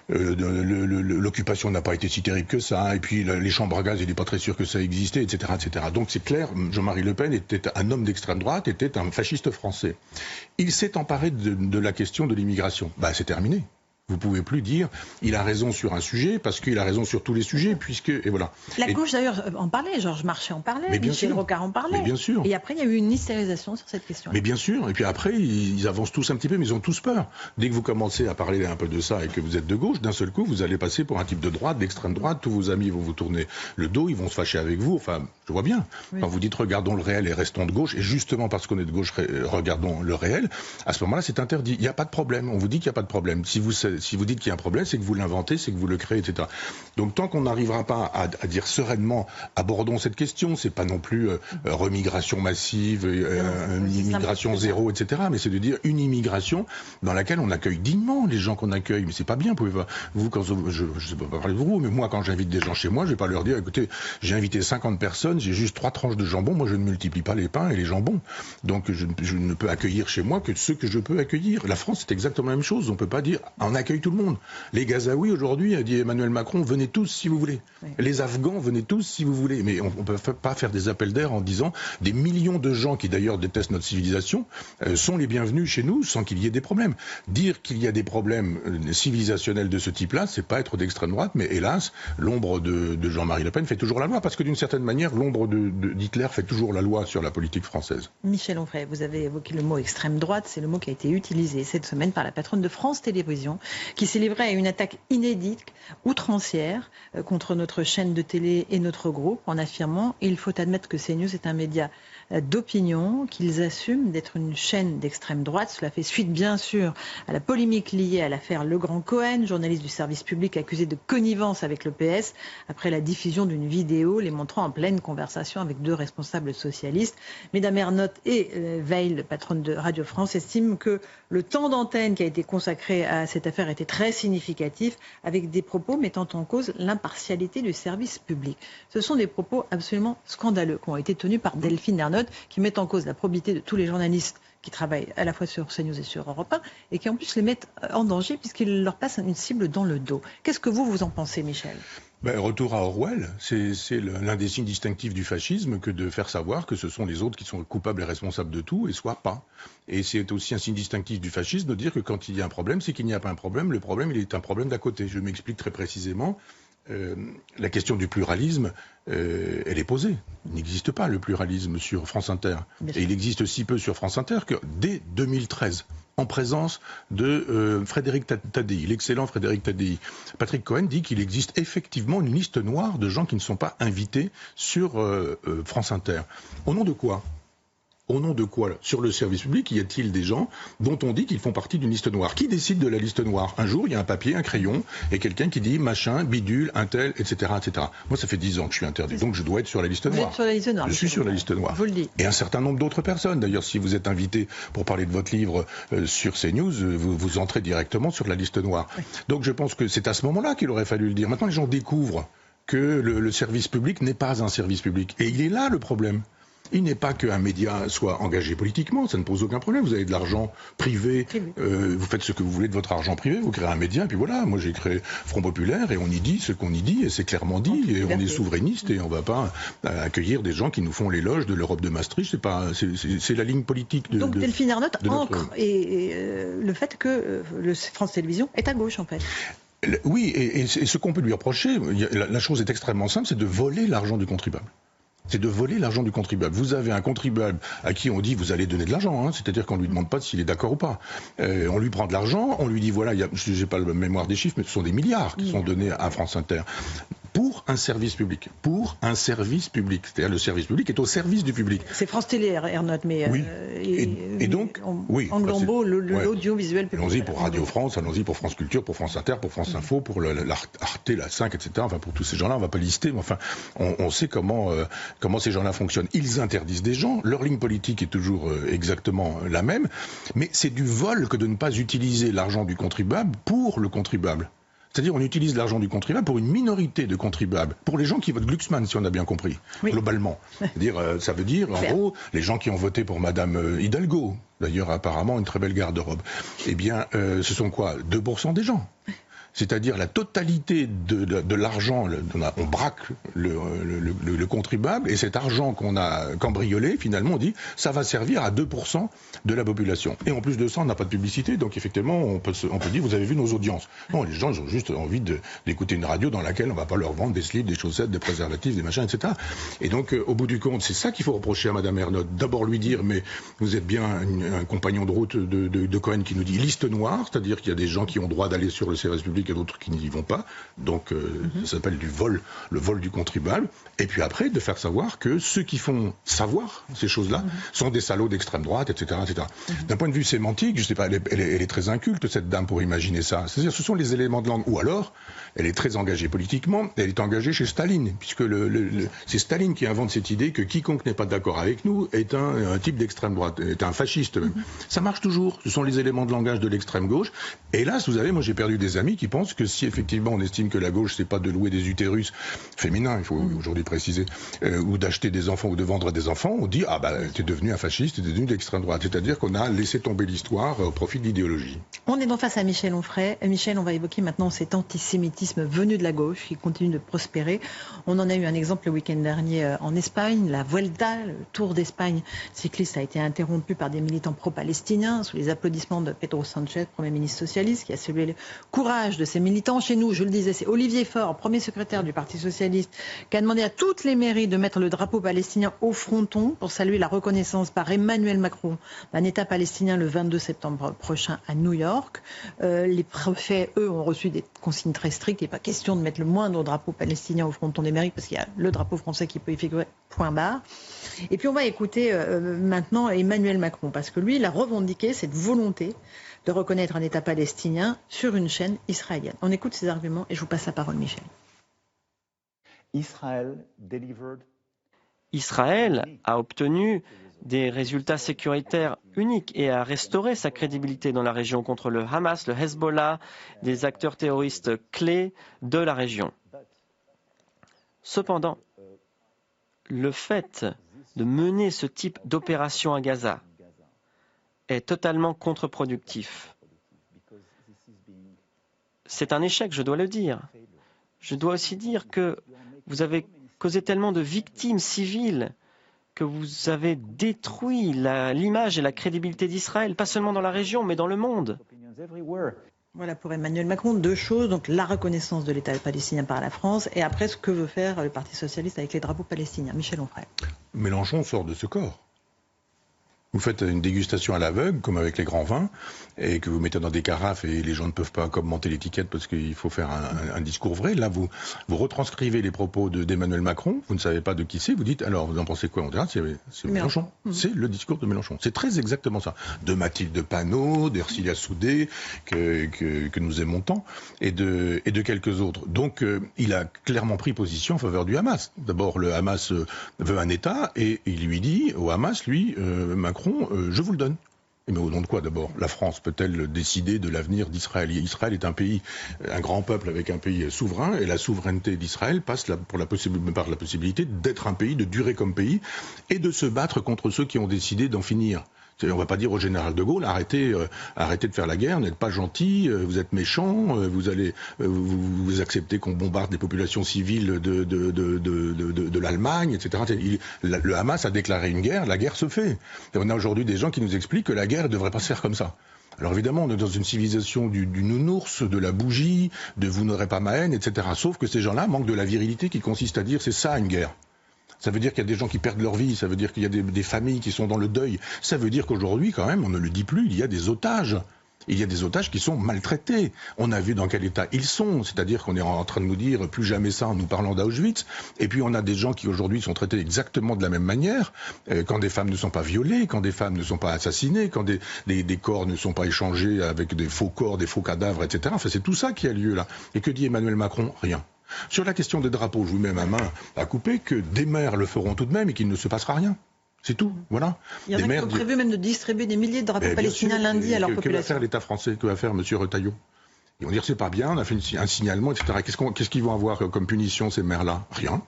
l'occupation n'a pas été si terrible que ça, et puis les chambres à gaz, il n'est pas très sûr que ça existait, etc., etc. Donc c'est clair, Jean-Marie Le Pen était un homme d'extrême droite, était un fasciste français. Il s'est emparé de la question de l'immigration. C'est terminé. Vous pouvez plus dire il a raison sur un sujet parce qu'il a raison sur tous les sujets, et voilà. La gauche d'ailleurs en parlait, Georges Marchais en parlait, Michel Rocard en parlait. Mais bien sûr. Et après il y a eu une hystérisation sur cette question. Mais bien sûr. Et puis après ils avancent tous un petit peu, mais ils ont tous peur. Dès que vous commencez à parler un peu de ça et que vous êtes de gauche, d'un seul coup vous allez passer pour un type de droite, d'extrême droite. Tous vos amis vont vous tourner le dos, ils vont se fâcher avec vous. Enfin, je vois bien. Oui. Quand vous dites regardons le réel et restons de gauche, et justement parce qu'on est de gauche, regardons le réel. À ce moment-là, c'est interdit. Il n'y a pas de problème. On vous dit qu'il n'y a pas de problème. Si vous dites qu'il y a un problème, c'est que vous l'inventez, c'est que vous le créez, etc. Donc tant qu'on n'arrivera pas à dire sereinement, abordons cette question, c'est pas non plus remigration massive, une immigration zéro, etc. Mais c'est de dire une immigration dans laquelle on accueille dignement les gens qu'on accueille. Mais c'est pas bien, vous quand je sais pas parler de vous, mais moi quand j'invite des gens chez moi, je vais pas leur dire, écoutez, j'ai invité 50 personnes, j'ai juste 3 tranches de jambon, moi je ne multiplie pas les pains et les jambons. Donc je ne peux accueillir chez moi que ceux que je peux accueillir. La France, c'est exactement la même chose. On peut pas dire, on accueille tout le monde. Les Gazaouis, aujourd'hui, a dit Emmanuel Macron, venez tous si vous voulez. Oui. Les Afghans, venez tous si vous voulez. Mais on ne peut pas faire des appels d'air en disant des millions de gens qui d'ailleurs détestent notre civilisation sont les bienvenus chez nous sans qu'il y ait des problèmes. Dire qu'il y a des problèmes civilisationnels de ce type-là, c'est pas être d'extrême droite, mais hélas, l'ombre de Jean-Marie Le Pen fait toujours la loi, parce que d'une certaine manière, l'ombre d'Hitler fait toujours la loi sur la politique française. Michel Onfray, vous avez évoqué le mot extrême droite, c'est le mot qui a été utilisé cette semaine par la patronne de France Télévisions, qui s'est livrée à une attaque inédite, outrancière, contre notre chaîne de télé et notre groupe, en affirmant « Il faut admettre que CNews est un média d'opinion, qu'ils assument d'être une chaîne d'extrême droite ». Cela fait suite, bien sûr, à la polémique liée à l'affaire Legrand-Cohen, journaliste du service public accusé de connivence avec le PS, après la diffusion d'une vidéo les montrant en pleine conversation avec 2 responsables socialistes. Mesdames Ernotte et Veil, patronne de Radio France, estiment que le temps d'antenne qui a été consacré à cette affaire était très significatif, avec des propos mettant en cause l'impartialité du service public. Ce sont des propos absolument scandaleux qui ont été tenus par Delphine Ernotte, qui mettent en cause la probité de tous les journalistes qui travaillent à la fois sur CNews et sur Europe 1, et qui en plus les mettent en danger puisqu'ils leur passent une cible dans le dos. Qu'est-ce que vous en pensez, Michel ? Retour à Orwell, c'est l'un des signes distinctifs du fascisme que de faire savoir que ce sont les autres qui sont coupables et responsables de tout, et soit pas. Et c'est aussi un signe distinctif du fascisme de dire que quand il y a un problème, c'est qu'il n'y a pas un problème, le problème il est un problème d'à côté. Je m'explique très précisément. La question du pluralisme, elle est posée. Il n'existe pas le pluralisme sur France Inter. Et il existe si peu sur France Inter que dès 2013, en présence de Frédéric Tadei, l'excellent Frédéric Tadei, Patrick Cohen dit qu'il existe effectivement une liste noire de gens qui ne sont pas invités sur France Inter. Au nom de quoi ? Au nom de quoi, sur le service public, y a-t-il des gens dont on dit qu'ils font partie d'une liste noire ? Qui décide de la liste noire ? Un jour, il y a un papier, un crayon, et quelqu'un qui dit machin, bidule, un tel, etc., etc. Moi, ça fait 10 ans que je suis interdit, donc je dois être sur la liste noire. Vous êtes sur la liste noire. Je suis sur la liste noire. Vous le dites. Et un certain nombre d'autres personnes. D'ailleurs, si vous êtes invité pour parler de votre livre sur CNews, vous entrez directement sur la liste noire. Oui. Donc je pense que c'est à ce moment-là qu'il aurait fallu le dire. Maintenant, les gens découvrent que le service public n'est pas un service public. Et il est là le problème. Il n'est pas qu'un média soit engagé politiquement, ça ne pose aucun problème. Vous avez de l'argent privé, vous faites ce que vous voulez de votre argent privé, vous créez un média, et puis voilà, moi j'ai créé Front Populaire, et on y dit ce qu'on y dit, et c'est clairement dit, et on est souverainiste, et on ne va pas accueillir des gens qui nous font l'éloge de l'Europe de Maastricht, c'est la ligne politique de... Donc Delphine Ernotte ancre le fait que France Télévisions est à gauche, en fait. Oui, et ce qu'on peut lui reprocher, la chose est extrêmement simple, c'est de voler l'argent du contribuable. C'est de voler l'argent du contribuable. Vous avez un contribuable à qui on dit vous allez donner de l'argent, c'est-à-dire qu'on ne lui demande pas s'il est d'accord ou pas. On lui prend de l'argent, on lui dit voilà, je n'ai pas la mémoire des chiffres, mais ce sont des milliards qui sont donnés à France Inter. Pour un service public. Pour un service public. C'est-à-dire le service public est au service du public. C'est France Télé, Ernotte, mais... Oui. Et donc, oui. En Glambeau, l'audiovisuel public. Allons-y pour Radio France, allons-y pour France Culture, pour France Inter, pour France Info, pour Arte, la 5, etc. Enfin, pour tous ces gens-là, on ne va pas lister, mais enfin, on sait comment ces gens-là fonctionnent. Ils interdisent des gens, leur ligne politique est toujours exactement la même, mais c'est du vol que de ne pas utiliser l'argent du contribuable pour le contribuable. C'est-à-dire on utilise l'argent du contribuable pour une minorité de contribuables, pour les gens qui votent Glucksmann, si on a bien compris, globalement. C'est-à-dire, ça veut dire, en gros, les gens qui ont voté pour Madame Hidalgo, d'ailleurs apparemment une très belle garde-robe, eh bien, ce sont quoi ? 2% des gens. C'est-à-dire la totalité de l'argent, on braque le contribuable, et cet argent qu'on a cambriolé, finalement, on dit, ça va servir à 2% de la population. Et en plus de ça, on n'a pas de publicité, donc effectivement, on peut dire, vous avez vu nos audiences. Non, les gens, ils ont juste envie d'écouter une radio dans laquelle on ne va pas leur vendre des slips, des chaussettes, des préservatifs, des machins, etc. Et donc, au bout du compte, c'est ça qu'il faut reprocher à Madame Ernotte. D'abord lui dire, mais vous êtes bien un compagnon de route de Cohen qui nous dit liste noire, c'est-à-dire qu'il y a des gens qui ont droit d'aller sur le service public et d'autres qui n'y vont pas. Donc ça s'appelle le vol du contribuable. Et puis après, de faire savoir que ceux qui font savoir ces choses-là sont des salauds d'extrême droite, etc. etc. D'un point de vue sémantique, je sais pas, elle est très inculte, cette dame, pour imaginer ça. C'est-à-dire ce sont les éléments de langue. Ou alors, elle est très engagée politiquement, elle est engagée chez Staline, puisque c'est Staline qui invente cette idée que quiconque n'est pas d'accord avec nous est un type d'extrême droite, est un fasciste même. Ça marche toujours. Ce sont les éléments de langage de l'extrême gauche. Hélas, vous savez, moi j'ai perdu des amis qui pensent que si effectivement on estime que la gauche c'est pas de louer des utérus féminins, il faut aujourd'hui préciser, ou d'acheter des enfants ou de vendre des enfants, on dit ah bah t'es devenu un fasciste, t'es devenu d'extrême droite. C'est-à-dire qu'on a laissé tomber l'histoire au profit de l'idéologie. On est donc face à Michel Onfray. Michel, on va évoquer maintenant cet antisémitisme venu de la gauche qui continue de prospérer. On en a eu un exemple le week-end dernier en Espagne, la Vuelta, le Tour d'Espagne cycliste a été interrompu par des militants pro-palestiniens sous les applaudissements de Pedro Sánchez, Premier ministre socialiste, qui a salué le courage de ces militants. Chez nous, je le disais, c'est Olivier Faure, premier secrétaire du Parti socialiste, qui a demandé à toutes les mairies de mettre le drapeau palestinien au fronton pour saluer la reconnaissance par Emmanuel Macron d'un État palestinien le 22 septembre prochain à New York. Les préfets, eux, ont reçu des consignes très strictes. Il n'est pas question de mettre le moindre drapeau palestinien au fronton des mairies parce qu'il y a le drapeau français qui peut y figurer, point barre. Et puis on va écouter maintenant Emmanuel Macron parce que lui, il a revendiqué cette volonté de reconnaître un État palestinien sur une chaîne israélienne. On écoute ses arguments et je vous passe la parole, Michel. Israël a obtenu des résultats sécuritaires uniques et a restauré sa crédibilité dans la région contre le Hamas, le Hezbollah, des acteurs terroristes clés de la région. Cependant, le fait de mener ce type d'opération à Gaza est totalement contre-productif. C'est un échec, je dois le dire. Je dois aussi dire que vous avez causé tellement de victimes civiles que vous avez détruit l'image et la crédibilité d'Israël, pas seulement dans la région, mais dans le monde. Voilà pour Emmanuel Macron, deux choses, donc la reconnaissance de l'État palestinien par la France et après ce que veut faire le Parti socialiste avec les drapeaux palestiniens. Michel Onfray. Mélenchon sort de ce corps. Vous faites une dégustation à l'aveugle, comme avec les grands vins, et que vous mettez dans des carafes et les gens ne peuvent pas commenter l'étiquette parce qu'il faut faire un discours vrai. Là, vous retranscrivez les propos d'Emmanuel Macron, vous ne savez pas de qui c'est, vous dites, alors vous en pensez quoi? On dira, c'est Mélenchon. C'est le discours de Mélenchon. C'est très exactement ça. De Mathilde Panot, d'Ercilia Soudé, que nous aimons tant, et de quelques autres. Donc, il a clairement pris position en faveur du Hamas. D'abord, le Hamas veut un État, et il lui dit, au Hamas, lui, Macron, je vous le donne. Mais au nom de quoi d'abord? La France peut-elle décider de l'avenir d'Israël? Israël est un pays, un grand peuple avec un pays souverain, et la souveraineté d'Israël passe par la possibilité d'être un pays, de durer comme pays, et de se battre contre ceux qui ont décidé d'en finir. On ne va pas dire au général de Gaulle, arrêtez de faire la guerre, n'êtes pas gentil, vous êtes méchant, vous acceptez qu'on bombarde des populations civiles de l'Allemagne, etc. Le Hamas a déclaré une guerre, la guerre se fait. Et on a aujourd'hui des gens qui nous expliquent que la guerre ne devrait pas se faire comme ça. Alors évidemment, on est dans une civilisation du nounours, de la bougie, de vous n'aurez pas ma haine, etc. Sauf que ces gens-là manquent de la virilité qui consiste à dire c'est ça une guerre. Ça veut dire qu'il y a des gens qui perdent leur vie, ça veut dire qu'il y a des familles qui sont dans le deuil. Ça veut dire qu'aujourd'hui, quand même, on ne le dit plus, il y a des otages. Il y a des otages qui sont maltraités. On a vu dans quel état ils sont, c'est-à-dire qu'on est en train de nous dire plus jamais ça en nous parlant d'Auschwitz. Et puis on a des gens qui aujourd'hui sont traités exactement de la même manière, quand des femmes ne sont pas violées, quand des femmes ne sont pas assassinées, quand des corps ne sont pas échangés avec des faux corps, des faux cadavres, etc. Enfin, c'est tout ça qui a lieu là. Et que dit Emmanuel Macron? Rien. Sur la question des drapeaux, je vous mets ma main à couper que des maires le feront tout de même et qu'il ne se passera rien. C'est tout, voilà. Il y en a qui ont prévu même de distribuer des milliers de drapeaux palestiniens lundi à leur population. Que va faire l'État français? Que va faire M. Retailleau? Ils vont dire c'est pas bien, on a fait un signalement, etc. Qu'est-ce qu'ils vont avoir comme punition, ces maires-là? Rien.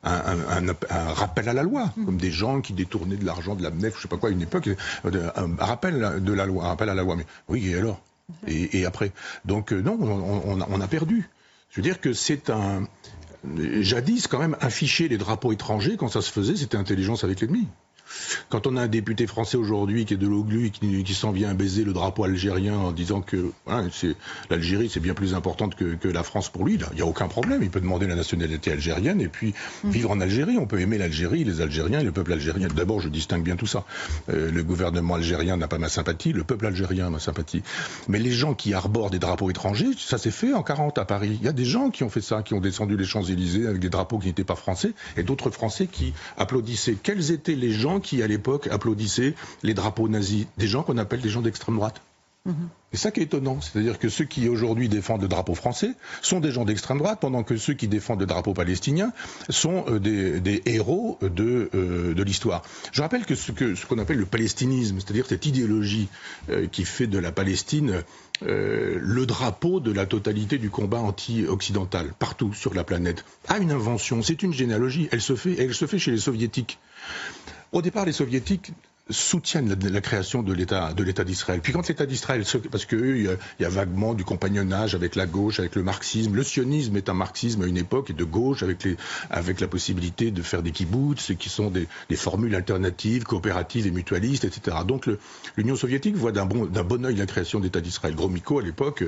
Un rappel à la loi, comme des gens qui détournaient de l'argent de la MNEF, je sais pas quoi, à une époque, un rappel de la loi, un rappel à la loi. Mais oui, et alors? Et après? Donc non, on a perdu. Je veux dire que c'est jadis, quand même, afficher les drapeaux étrangers, quand ça se faisait, c'était intelligence avec l'ennemi. Quand on a un député français aujourd'hui qui est de l'Oglu et qui s'en vient baiser le drapeau algérien en disant que voilà, l'Algérie c'est bien plus importante que la France pour lui, il n'y a aucun problème. Il peut demander la nationalité algérienne et puis vivre en Algérie. On peut aimer l'Algérie, les Algériens et le peuple algérien. D'abord, je distingue bien tout ça. Le gouvernement algérien n'a pas ma sympathie, le peuple algérien a ma sympathie. Mais les gens qui arborent des drapeaux étrangers, ça s'est fait en 40 à Paris. Il y a des gens qui ont fait ça, qui ont descendu les Champs-Élysées avec des drapeaux qui n'étaient pas français et d'autres Français qui applaudissaient. Quels étaient les gens qui, à l'époque, applaudissaient les drapeaux nazis? Des gens qu'on appelle des gens d'extrême droite. C'est ça qui est étonnant, c'est-à-dire que ceux qui aujourd'hui défendent le drapeau français sont des gens d'extrême droite, pendant que ceux qui défendent le drapeau palestinien sont des héros de l'histoire. Je rappelle que ce qu'on appelle le palestinisme, c'est-à-dire cette idéologie qui fait de la Palestine le drapeau de la totalité du combat anti-occidental, partout sur la planète, a une invention, c'est une généalogie, elle se fait chez les soviétiques. Au départ, les soviétiques soutiennent la création de l'État d'Israël. Puis quand l'État d'Israël, parce qu'il y a vaguement du compagnonnage avec la gauche, avec le marxisme. Le sionisme est un marxisme à une époque et de gauche avec la possibilité de faire des kibbutz, qui sont des formules alternatives, coopératives et mutualistes, etc. Donc l'Union soviétique voit d'un bon œil la création d'État d'Israël. Gromyko à l'époque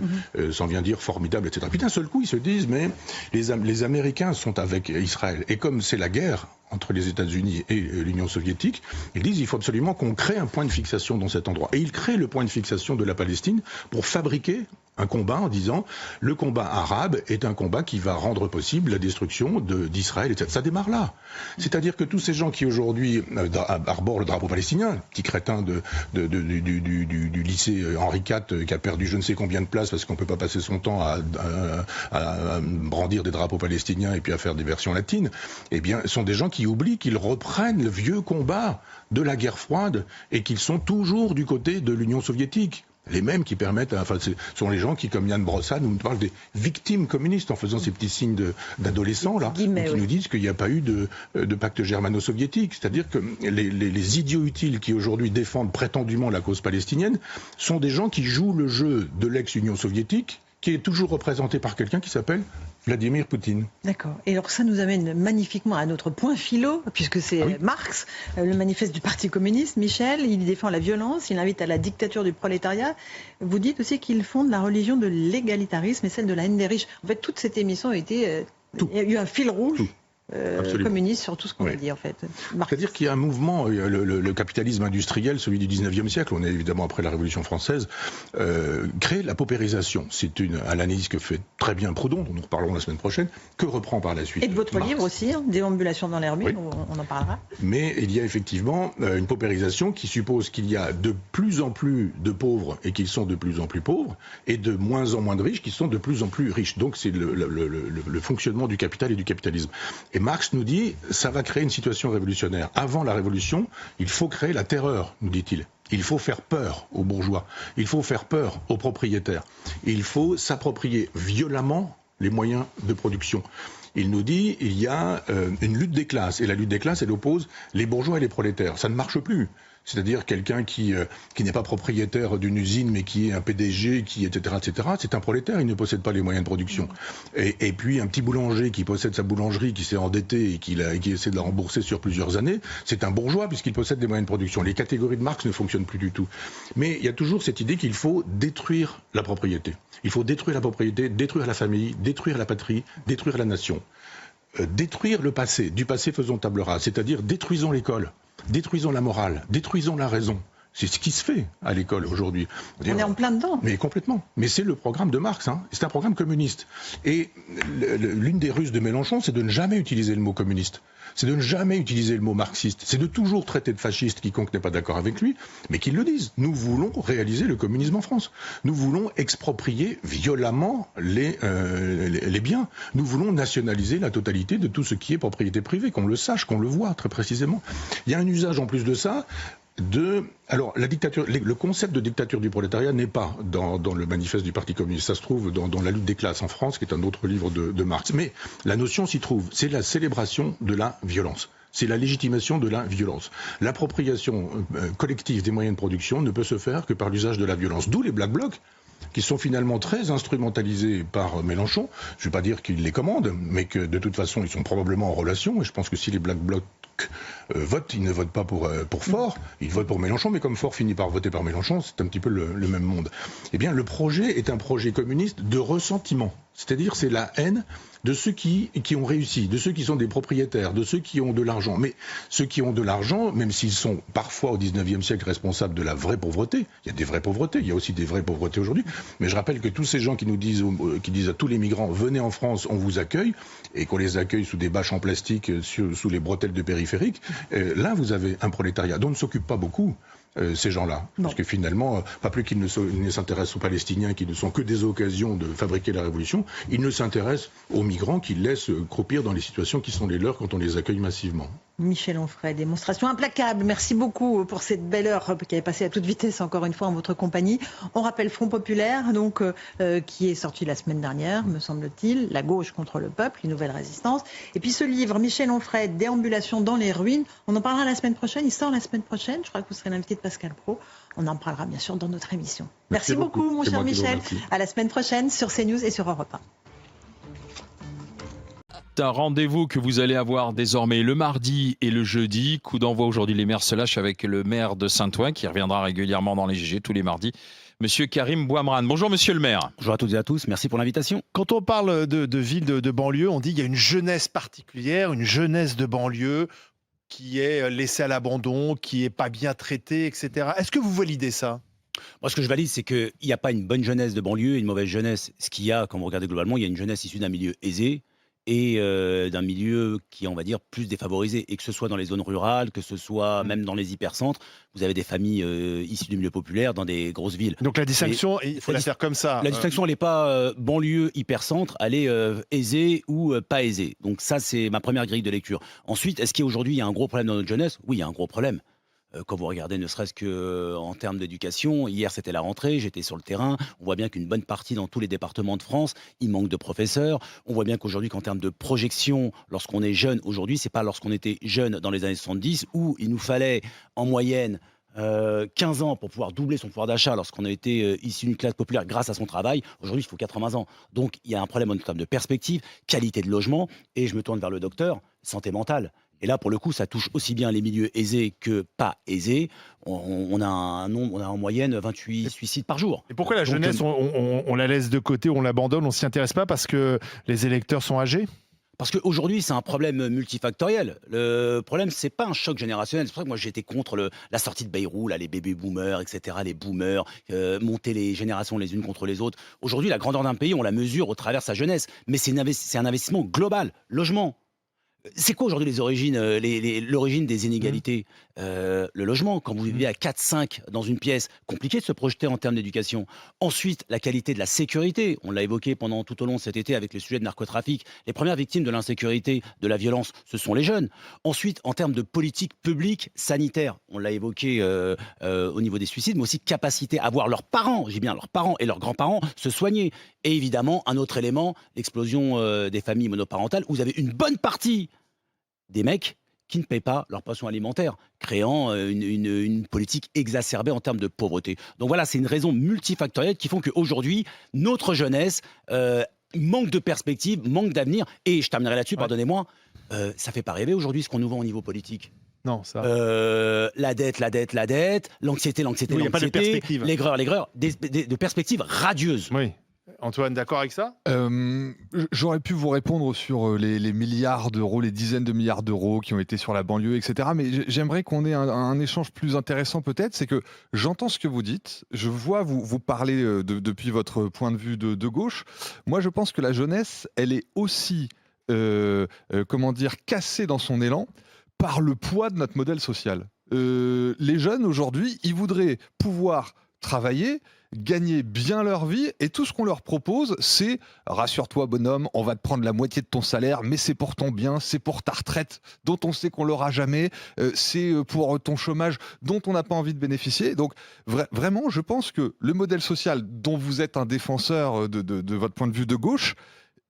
s'en vient dire formidable, etc. Puis d'un seul coup ils se disent mais les Américains sont avec Israël et comme c'est la guerre entre les États-Unis et l'Union soviétique, ils disent il faut absolument qu'on crée un point de fixation dans cet endroit. Et ils créent le point de fixation de la Palestine pour fabriquer un combat en disant le combat arabe est un combat qui va rendre possible la destruction d'Israël, etc. Ça démarre là. C'est-à-dire que tous ces gens qui aujourd'hui arborent le drapeau palestinien, petit crétin du lycée Henri IV qui a perdu je ne sais combien de places parce qu'on ne peut pas passer son temps à brandir des drapeaux palestiniens et puis à faire des versions latines, eh bien, sont des gens qui oublient qu'ils reprennent le vieux combat de la guerre froide et qu'ils sont toujours du côté de l'Union soviétique. Les mêmes qui permettent, enfin, ce sont les gens qui, comme Yann Brossa, nous parlent des victimes communistes en faisant ces petits signes d'adolescents, là, qui nous disent qu'il n'y a pas eu de pacte germano-soviétique. C'est-à-dire que les idiots utiles qui aujourd'hui défendent prétendument la cause palestinienne sont des gens qui jouent le jeu de l'ex-Union soviétique, qui est toujours représenté par quelqu'un qui s'appelle Vladimir Poutine. D'accord. Et alors ça nous amène magnifiquement à notre point philo, puisque c'est Marx, le manifeste du Parti communiste. Michel, il défend la violence, il invite à la dictature du prolétariat. Vous dites aussi qu'il fonde la religion de l'égalitarisme et celle de la haine des riches. En fait, toute cette émission a été... il y a eu un fil rouge. Communiste sur tout ce qu'on a dit en fait. C'est-à-dire qu'il y a un mouvement, le capitalisme industriel, celui du 19e siècle, on est évidemment après la Révolution française, crée la paupérisation. C'est à l'analyse que fait très bien Proudhon, dont nous reparlerons la semaine prochaine, que reprend par la suite. Et de votre livre aussi, Déambulation dans l'air libre, on en parlera. Mais il y a effectivement une paupérisation qui suppose qu'il y a de plus en plus de pauvres et qu'ils sont de plus en plus pauvres, et de moins en moins de riches qui sont de plus en plus riches. Donc c'est le fonctionnement du capital et du capitalisme. Et Marx nous dit, ça va créer une situation révolutionnaire. Avant la révolution, il faut créer la terreur, nous dit-il. Il faut faire peur aux bourgeois. Il faut faire peur aux propriétaires. Il faut s'approprier violemment les moyens de production. Il nous dit, il y a une lutte des classes. Et la lutte des classes, elle oppose les bourgeois et les prolétaires. Ça ne marche plus. C'est-à-dire quelqu'un qui n'est pas propriétaire d'une usine, mais qui est un PDG, etc., c'est un prolétaire, il ne possède pas les moyens de production. Et puis un petit boulanger qui possède sa boulangerie, qui s'est endetté et qui essaie de la rembourser sur plusieurs années, c'est un bourgeois puisqu'il possède des moyens de production. Les catégories de Marx ne fonctionnent plus du tout. Mais il y a toujours cette idée qu'il faut détruire la propriété. Il faut détruire la propriété, détruire la famille, détruire la patrie, détruire la nation. Détruire le passé, du passé faisons table rase, c'est-à-dire détruisons l'école. Détruisons la morale, détruisons la raison. C'est ce qui se fait à l'école aujourd'hui. On est en plein dedans. Mais complètement. Mais c'est le programme de Marx. C'est un programme communiste. Et l'une des ruses de Mélenchon, c'est de ne jamais utiliser le mot communiste. C'est de ne jamais utiliser le mot marxiste. C'est de toujours traiter de fasciste quiconque n'est pas d'accord avec lui, mais qu'ils le disent. Nous voulons réaliser le communisme en France. Nous voulons exproprier violemment les biens. Nous voulons nationaliser la totalité de tout ce qui est propriété privée, qu'on le sache, qu'on le voit très précisément. Il y a un usage en plus de ça. Alors, la dictature, le concept de dictature du prolétariat n'est pas dans le manifeste du Parti communiste. Ça se trouve dans la lutte des classes en France, qui est un autre livre de Marx. Mais la notion s'y trouve. C'est la célébration de la violence. C'est la légitimation de la violence. L'appropriation collective des moyens de production ne peut se faire que par l'usage de la violence. D'où les Black Blocs, qui sont finalement très instrumentalisés par Mélenchon. Je ne vais pas dire qu'il les commande, mais que de toute façon, ils sont probablement en relation. Et je pense que si les Black Blocs votent, ils ne votent pas pour Faure, ils votent pour Mélenchon, mais comme Faure finit par voter par Mélenchon, c'est un petit peu le même monde. Eh bien, le projet est un projet communiste de ressentiment. C'est-à-dire, c'est la haine de ceux qui ont réussi, de ceux qui sont des propriétaires, de ceux qui ont de l'argent. Mais ceux qui ont de l'argent, même s'ils sont parfois au 19e siècle responsables de la vraie pauvreté, il y a des vraies pauvretés, il y a aussi des vraies pauvretés aujourd'hui, mais je rappelle que tous ces gens qui disent à tous les migrants, venez en France, on vous accueille, et qu'on les accueille sous des bâches en plastique, sous les bretelles de périphérique, là vous avez un prolétariat dont ne s'occupe pas beaucoup. Ces gens-là. Parce que finalement, pas plus qu'ils ne s'intéressent aux Palestiniens qui ne sont que des occasions de fabriquer la révolution, ils ne s'intéressent aux migrants qu'ils laissent croupir dans les situations qui sont les leurs quand on les accueille massivement. Michel Onfray, démonstration implacable. Merci beaucoup pour cette belle heure qui est passée à toute vitesse encore une fois en votre compagnie. On rappelle Front Populaire, donc, qui est sorti la semaine dernière, me semble-t-il, La gauche contre le peuple, une nouvelle résistance. Et puis ce livre, Michel Onfray, Déambulation dans les ruines, on en parlera la semaine prochaine, il sort la semaine prochaine, je crois que vous serez l'invité de Pascal Praud. On en parlera bien sûr dans notre émission. Merci beaucoup mon cher Michel. À la semaine prochaine sur CNews et sur Europe 1. Un rendez-vous que vous allez avoir désormais le mardi et le jeudi. Coup d'envoi aujourd'hui, les maires se lâchent avec le maire de Saint-Ouen qui reviendra régulièrement dans les GG tous les mardis. Monsieur Karim Bouamran. Bonjour monsieur le maire. Bonjour à toutes et à tous, merci pour l'invitation. Quand on parle de villes de banlieue, on dit qu'il y a une jeunesse particulière, une jeunesse de banlieue qui est laissée à l'abandon, qui n'est pas bien traitée, etc. Est-ce que vous validez ça ? Moi, ce que je valide, c'est qu'il n'y a pas une bonne jeunesse de banlieue et une mauvaise jeunesse. Ce qu'il y a, quand vous regardez globalement, il y a une jeunesse issue d'un milieu aisé et d'un milieu qui est, on va dire, plus défavorisé. Et que ce soit dans les zones rurales, que ce soit même dans les hypercentres, vous avez des familles issues du milieu populaire dans des grosses villes. Donc la distinction, il faut la faire comme ça. La distinction, elle n'est pas banlieue, hypercentre, elle est aisée ou pas aisée. Donc ça, c'est ma première grille de lecture. Ensuite, est-ce qu'aujourd'hui, il y a un gros problème dans notre jeunesse ? Oui, il y a un gros problème. Quand vous regardez ne serait-ce qu'en termes d'éducation, hier c'était la rentrée, j'étais sur le terrain, on voit bien qu'une bonne partie dans tous les départements de France, il manque de professeurs, on voit bien qu'aujourd'hui qu'en termes de projection, lorsqu'on est jeune aujourd'hui, c'est pas lorsqu'on était jeune dans les années 70 où il nous fallait en moyenne 15 ans pour pouvoir doubler son pouvoir d'achat lorsqu'on a été issu d'une classe populaire grâce à son travail. Aujourd'hui, il faut 80 ans. Donc, il y a un problème en termes de perspective, qualité de logement, et je me tourne vers le docteur, santé mentale. Et là, pour le coup, ça touche aussi bien les milieux aisés que pas aisés. On a en moyenne 28 suicides par jour. Et pourquoi la jeunesse, on la laisse de côté, on l'abandonne, on ne s'y intéresse pas parce que les électeurs sont âgés ? Parce qu'aujourd'hui, c'est un problème multifactoriel. Le problème, c'est pas un choc générationnel. C'est pour ça que moi, j'étais contre la sortie de Bayrou, là, les baby boomers, etc., les boomers, monter les générations les unes contre les autres. Aujourd'hui, la grandeur d'un pays, on la mesure au travers de sa jeunesse. Mais c'est un investissement global. Logement. C'est quoi aujourd'hui les origines, l'origine des inégalités ? le logement. Quand vous vivez à 4-5 dans une pièce, compliqué de se projeter en termes d'éducation. Ensuite, la qualité de la sécurité. On l'a évoqué pendant tout au long de cet été avec le sujet de narcotrafic. Les premières victimes de l'insécurité, de la violence, ce sont les jeunes. Ensuite, en termes de politique publique, sanitaire, on l'a évoqué au niveau des suicides, mais aussi capacité à voir leurs parents, j'ai bien leurs parents et leurs grands-parents, se soigner. Et évidemment, un autre élément, l'explosion des familles monoparentales, où vous avez une bonne partie des mecs qui ne payent pas leur pension alimentaire, créant une politique exacerbée en termes de pauvreté. Donc voilà, c'est une raison multifactorielle qui font qu'aujourd'hui, notre jeunesse manque de perspective, manque d'avenir. Et je terminerai là-dessus, pardonnez-moi, ça fait pas rêver aujourd'hui ce qu'on nous vend au niveau politique. Non, ça. La dette, l'anxiété, Oui, y a pas de perspective. l'aigreur, de perspectives radieuses. Oui. Antoine, d'accord avec ça? J'aurais pu vous répondre sur les milliards d'euros, les dizaines de milliards d'euros qui ont été sur la banlieue, etc. Mais j'aimerais qu'on ait un échange plus intéressant peut-être. C'est que j'entends ce que vous dites. Je vois vous parler depuis votre point de vue de gauche. Moi, je pense que la jeunesse, elle est aussi, cassée dans son élan par le poids de notre modèle social. Les jeunes, aujourd'hui, ils voudraient pouvoir travailler, gagner bien leur vie, et tout ce qu'on leur propose, c'est « rassure-toi bonhomme, on va te prendre la moitié de ton salaire, mais c'est pour ton bien, c'est pour ta retraite, dont on sait qu'on l'aura jamais, c'est pour ton chômage dont on n'a pas envie de bénéficier ». Donc vraiment, je pense que le modèle social dont vous êtes un défenseur de votre point de vue de gauche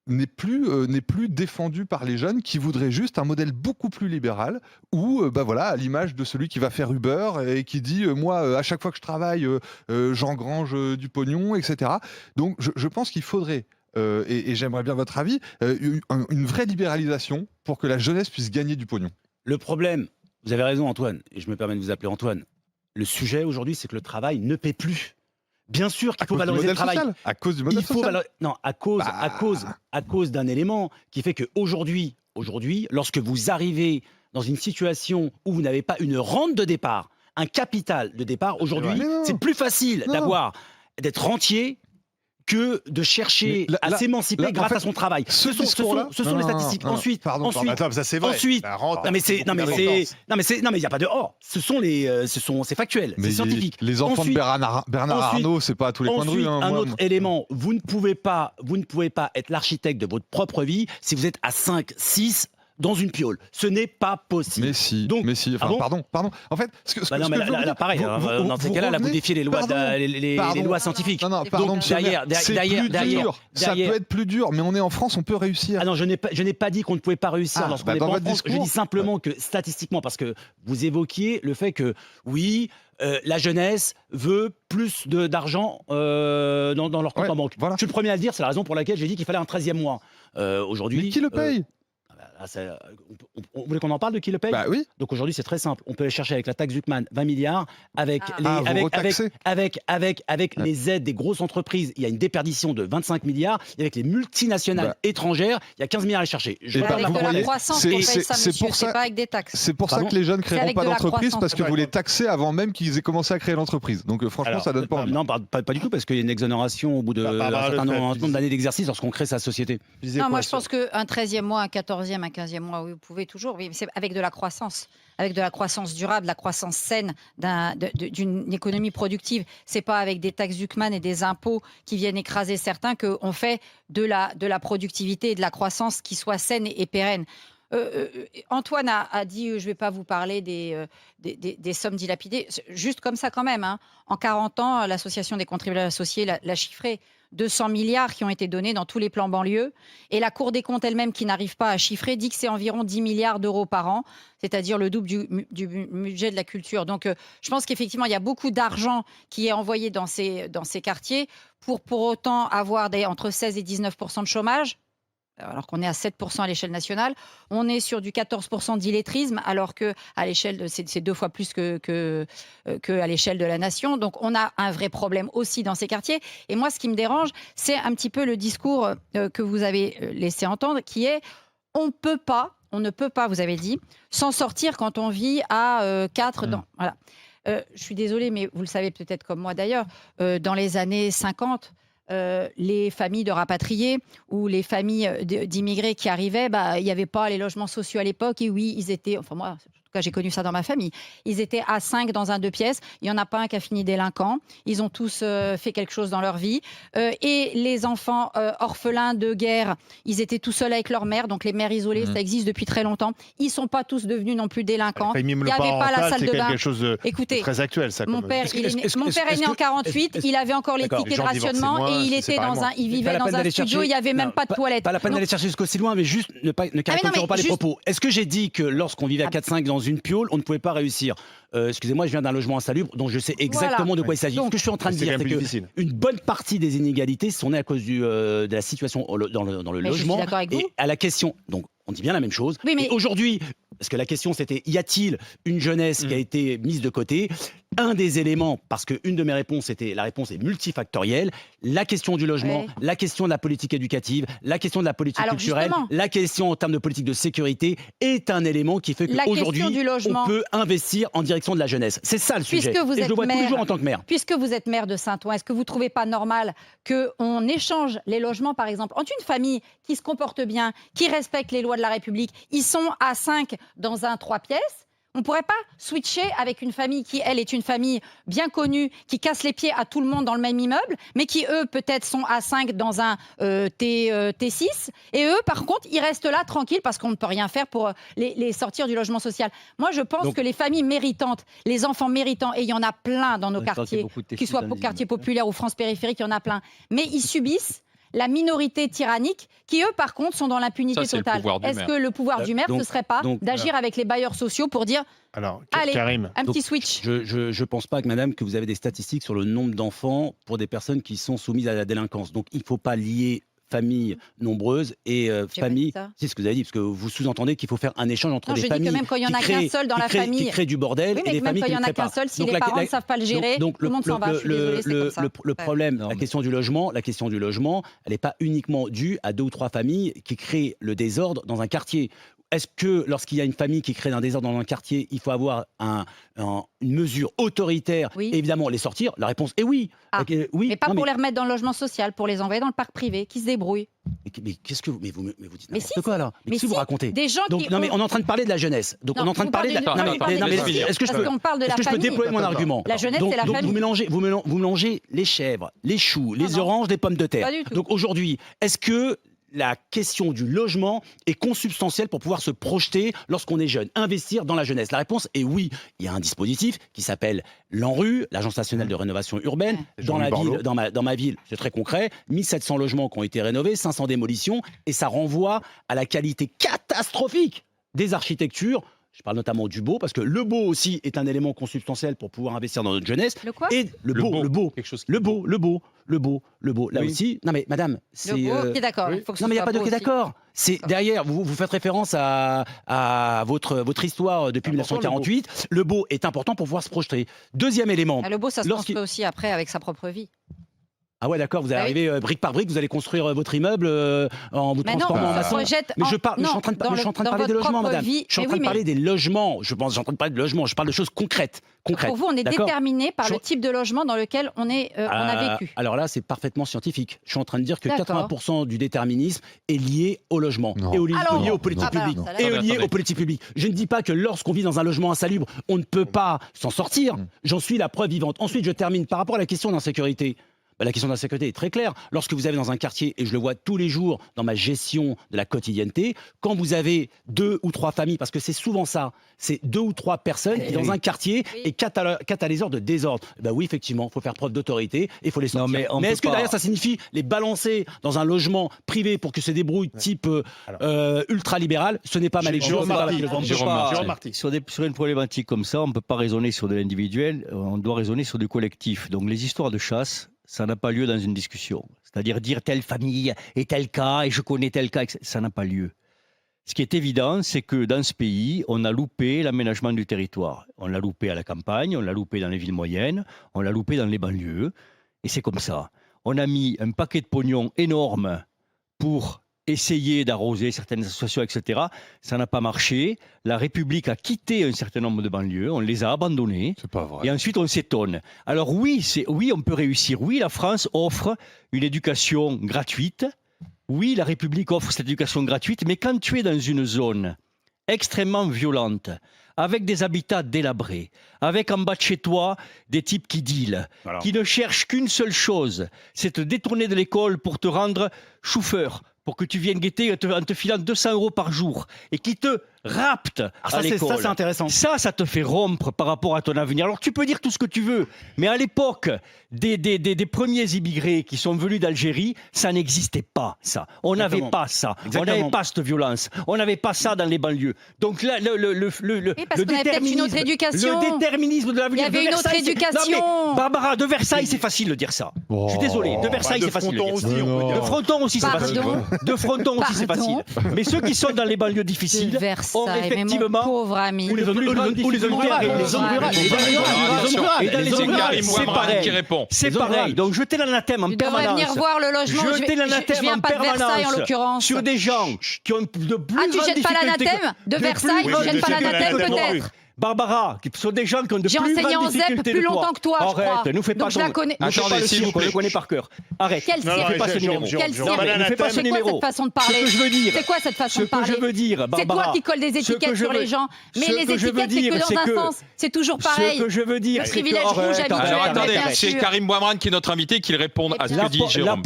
n'est plus défendu par les jeunes qui voudraient juste un modèle beaucoup plus libéral où, à l'image de celui qui va faire Uber et qui dit moi, à chaque fois que je travaille, j'engrange du pognon, etc. Donc, je pense qu'il faudrait, et j'aimerais bien votre avis, une vraie libéralisation pour que la jeunesse puisse gagner du pognon. Le problème, vous avez raison Antoine, et je me permets de vous appeler Antoine, le sujet aujourd'hui, c'est que le travail ne paie plus. Bien sûr qu'il faut valoriser le travail. À cause du modèle social. Non, à cause d'un élément qui fait qu'aujourd'hui, lorsque vous arrivez dans une situation où vous n'avez pas une rente de départ, un capital de départ, aujourd'hui, c'est plus facile d'être rentier que de chercher à s'émanciper grâce à son travail. Ce sont les statistiques. Ensuite, ça c'est vrai. Ensuite, non mais il y a pas de c'est factuel, c'est scientifique. Les enfants de Bernard Arnault, c'est pas à tous les coins de rue. Un autre élément, vous ne pouvez pas être l'architecte de votre propre vie si vous êtes à 5, 6 dans une piole. Ce n'est pas possible. Mais si. Pardon. En fait, pareil. Dans ces cas-là, vous défiez les lois scientifiques. Non, pardon, monsieur. Derrière. Ça peut être plus dur, mais on est en France, on peut réussir. Ah non, je n'ai pas dit qu'on ne pouvait pas réussir lorsqu'on n'est pas en France. Je dis simplement que statistiquement, parce que vous évoquiez le fait que oui, la jeunesse veut plus d'argent dans leur compte en banque. Voilà. Je suis le premier à le dire, c'est la raison pour laquelle j'ai dit qu'il fallait un 13e mois. Aujourd'hui. Mais qui le paye? Vous voulez qu'on en parle de qui le paye? Oui. Donc aujourd'hui c'est très simple, on peut aller chercher avec la taxe Zuckman 20 milliards avec les aides des grosses entreprises, il y a une déperdition de 25 milliards et avec les multinationales étrangères, il y a 15 milliards à aller chercher. Avec de la croissance qu'on paye ça, monsieur, c'est pas avec des taxes. C'est pour ça que les jeunes ne créeront pas d'entreprise, parce que vous les taxez avant même qu'ils aient commencé à créer l'entreprise. Donc franchement, ça donne pas envie. Non, pas du tout, parce qu'il y a une exonération au bout d'un certain nombre d'années d'exercice lorsqu'on crée sa société. Non, moi je pense qu'un 13e mois, un 14e, un 15e mois, oui, vous pouvez toujours, mais c'est avec de la croissance durable, la croissance saine d'une économie productive. C'est pas avec des taxes Zuckman et des impôts qui viennent écraser certains qu'on fait de la productivité et de la croissance qui soit saine et pérenne. Antoine a dit, je ne vais pas vous parler des sommes dilapidées, juste comme ça quand même. Hein. En 40 ans, l'Association des contribuables associés l'a chiffré. 200 milliards qui ont été donnés dans tous les plans banlieue. Et la Cour des comptes elle-même, qui n'arrive pas à chiffrer, dit que c'est environ 10 milliards d'euros par an, c'est-à-dire le double du budget de la culture. Donc, je pense qu'effectivement, il y a beaucoup d'argent qui est envoyé dans ces quartiers pour autant avoir entre 16 et 19% de chômage. Alors qu'on est à 7% à l'échelle nationale, on est sur du 14% d'illettrisme, alors que à l'échelle c'est 2 fois plus que à l'échelle de la nation. Donc on a un vrai problème aussi dans ces quartiers. Et moi, ce qui me dérange, c'est un petit peu le discours que vous avez laissé entendre, qui est on ne peut pas, vous avez dit, s'en sortir quand on vit à 4 dans. Voilà. Je suis désolée, mais vous le savez peut-être comme moi d'ailleurs, dans les années 50. Les familles de rapatriés ou les familles d'immigrés qui arrivaient, il n'y avait pas les logements sociaux à l'époque. Et oui, ils étaient, enfin moi, cas j'ai connu ça dans ma famille, ils étaient à 5 dans un 2 pièces, il n'y en a pas un qui a fini délinquant, ils ont tous fait quelque chose dans leur vie. Et les enfants orphelins de guerre, ils étaient tout seuls avec leur mère, donc les mères isolées, ça existe depuis très longtemps. Ils ne sont pas tous devenus non plus délinquants. Il n'y avait pas la salle de bain. C'est quelque chose de Écoutez, très actuel, ça. Mon père est né en 48, il avait encore les tickets de rationnement et il vivait dans un studio, il n'y avait même pas de toilette. Pas la peine d'aller chercher jusqu'aussi loin, mais juste ne caricaturons pas les propos. Est-ce que j'ai dit que lorsqu'on vivait à 4-5 dans une piole, on ne pouvait pas réussir ? Excusez-moi, je viens d'un logement insalubre dont je sais exactement de quoi il s'agit. Ce que je suis en train de dire, c'est qu'une bonne partie des inégalités sont nées à cause de la situation dans le logement. Et à la question, donc on dit bien la même chose. Oui, mais... Et aujourd'hui, parce que la question c'était, y a-t-il une jeunesse qui a été mise de côté ? Un des éléments, parce qu'une de mes réponses était, la réponse est multifactorielle, la question du logement, la question de la politique éducative, la question de la politique culturelle, la question en termes de politique de sécurité est un élément qui fait qu'aujourd'hui, on peut investir en direction de la jeunesse. C'est ça le sujet. Et je le vois tous les jours en tant que maire. Puisque vous êtes maire de Saint-Ouen, est-ce que vous ne trouvez pas normal qu'on échange les logements, par exemple, entre une famille qui se comporte bien, qui respecte les lois de la République, ils sont à 5 dans un 3 pièces. On ne pourrait pas switcher avec une famille qui, elle, est une famille bien connue, qui casse les pieds à tout le monde dans le même immeuble, mais qui, eux, peut-être sont à 5 dans un T6. Et eux, par contre, ils restent là tranquilles parce qu'on ne peut rien faire pour les sortir du logement social. Moi, je pense que les familles méritantes, les enfants méritants, et il y en a plein dans nos quartiers, qu'ils soient quartiers populaires ou France périphérique, il y en a plein. Mais ils subissent la minorité tyrannique qui, eux, par contre, sont dans l'impunité totale. Est-ce que le pouvoir du maire, ce ne serait pas d'agir avec les bailleurs sociaux pour dire allez, Karim, un petit switch. Je ne pense pas, madame, que vous avez des statistiques sur le nombre d'enfants pour des personnes qui sont soumises à la délinquance. Donc, il ne faut pas lier famille nombreuse et famille. C'est ce que vous avez dit, parce que vous sous-entendez qu'il faut faire un échange entre des familles. Je dis que même quand il n'y en a qu'un seul dans la famille. Qui crée du bordel et des familles qui ne créent pas. Même quand il n'y en a qu'un seul, si les parents ne savent pas le gérer, tout le monde s'en va. Je suis désolée, c'est comme ça. Le problème, la question du logement, elle n'est pas uniquement due à 2 ou 3 familles qui créent le désordre dans un quartier. Est-ce que lorsqu'il y a une famille qui crée un désordre dans un quartier, il faut avoir une mesure autoritaire et évidemment les sortir ? La réponse est oui. Oui. Mais pas pour les remettre dans le logement social, pour les envoyer dans le parc privé, qui se débrouillent. Mais qu'est-ce que vous dites n'importe quoi là ? Mais qu'est-ce que vous racontez ? Des gens on est en train de parler de la jeunesse. Donc on est en train de parler de la... Est-ce que je peux déployer mon argument ? La jeunesse, c'est la famille. Vous mélangez les chèvres, les choux, les oranges, les pommes de terre. Donc aujourd'hui, est-ce que la question du logement est consubstantielle pour pouvoir se projeter lorsqu'on est jeune, investir dans la jeunesse? La réponse est oui. Il y a un dispositif qui s'appelle l'ANRU, l'Agence nationale de rénovation urbaine, dans ma ville, c'est très concret, 1700 logements qui ont été rénovés, 500 démolitions, et ça renvoie à la qualité catastrophique des architectures. Je parle notamment du beau, parce que le beau aussi est un élément consubstantiel pour pouvoir investir dans notre jeunesse. Le quoi ? Et le beau. Le beau. Là aussi. Non mais madame, c'est. Le beau, ok, d'accord. Il faut que non mais il n'y a pas de d'accord. C'est derrière. Vous faites référence à votre histoire depuis 1948. Le beau est important pour pouvoir se projeter. Deuxième élément. Le beau, ça se construit aussi après avec sa propre vie. Ah ouais, d'accord, vous allez arriver brique par brique, vous allez construire votre immeuble en vous transformant en maçon. Mais je suis en train de parler des logements, madame. Je suis en train de parler des logements. Je suis en train de parler de logements. Je parle de choses concrètes. Pour vous, on est déterminé par le type de logement dans lequel on a vécu. Alors là, c'est parfaitement scientifique. Je suis en train de dire que 80% du déterminisme est lié au logement et lié aux politiques publiques. Et lié aux politiques publiques. Je ne dis pas que lorsqu'on vit dans un logement insalubre, on ne peut pas s'en sortir. J'en suis la preuve vivante. Ensuite, je termine par rapport à la question d'insécurité. La question de la sécurité est très claire. Lorsque vous avez dans un quartier, et je le vois tous les jours dans ma gestion de la quotidienneté, quand vous avez 2 ou 3 familles, parce que c'est souvent ça, c'est 2 ou 3 personnes qui, dans un quartier, est catalyseur de désordre. Ben oui, effectivement, il faut faire preuve d'autorité et il faut les sortir. Mais est-ce que derrière, ça signifie les balancer dans un logement privé pour que se débrouillent type ultra-libéral? Ce n'est pas ma lecture. Sur une problématique comme ça, on ne peut pas raisonner sur de l'individuel, on doit raisonner sur du collectif. Donc les histoires de chasse, ça n'a pas lieu dans une discussion. C'est-à-dire dire telle famille et tel cas, et je connais tel cas, ça n'a pas lieu. Ce qui est évident, c'est que dans ce pays, on a loupé l'aménagement du territoire. On l'a loupé à la campagne, on l'a loupé dans les villes moyennes, on l'a loupé dans les banlieues, et c'est comme ça. On a mis un paquet de pognon énorme pour essayer d'arroser certaines associations, etc. Ça n'a pas marché. La République a quitté un certain nombre de banlieues. On les a abandonnées. C'est pas vrai. Et ensuite, on s'étonne. Alors oui, on peut réussir. Oui, la France offre une éducation gratuite. Oui, la République offre cette éducation gratuite. Mais quand tu es dans une zone extrêmement violente, avec des habitats délabrés, avec en bas de chez toi des types qui dealent, qui ne cherchent qu'une seule chose, c'est te détourner de l'école pour te rendre chauffeur, pour que tu viennes guetter en te filant 200 € par jour, et qui te rapte à l'école. Ça, c'est intéressant. Ça te fait rompre par rapport à ton avenir. Alors tu peux dire tout ce que tu veux, mais à l'époque des premiers immigrés qui sont venus d'Algérie, ça n'existait pas, ça. On n'avait pas ça. On n'avait pas cette violence. On n'avait pas ça dans les banlieues. Donc là, parce qu'on avait peut-être une autre éducation. Le déterminisme de l'avenir. Il y avait une autre éducation. Non, mais, Barbara, de Versailles, c'est facile de dire ça. Je suis désolé. De Versailles, c'est facile de dire ça. De Fronton aussi, c'est facile. De Fronton aussi, c'est facile. Mais ceux qui sont dans les banlieues difficiles ont effectivement... pauvre ami. Ou les zones rurales, c'est pareil. C'est pareil. Donc jeter l'anathème en permanence. Tu devrais venir voir le logement. Je viens pas de Versailles en l'occurrence. Sur des gens qui ont de plus grandes difficultés. Ah, tu jettes pas l'anathème de Versailles, tu jettes pas l'anathème peut-être. Barbara, qui sont des gens qui ont de plus grandes difficultés. J'ai enseigné en ZEP plus longtemps que toi, je crois. Arrête, nous fais pas donc je la connais. Attendez, s'il vous plaît, je le connais par cœur. Arrête. Quel cirque ? Ne fais pas ce numéro. Quel cirque ? Ne fais pas ce numéro. C'est quoi cette façon de parler ? Ce que je veux dire. C'est quoi cette façon de parler ? Ce que je veux dire, Barbara. C'est toi qui colles des étiquettes sur les gens. Mais les étiquettes, c'est que dans un sens. C'est toujours pareil. Ce que je veux dire, c'est que... Alors attendez, c'est Karim Bouamrane qui est notre invité, qu'il réponde à ce que dit Jérôme.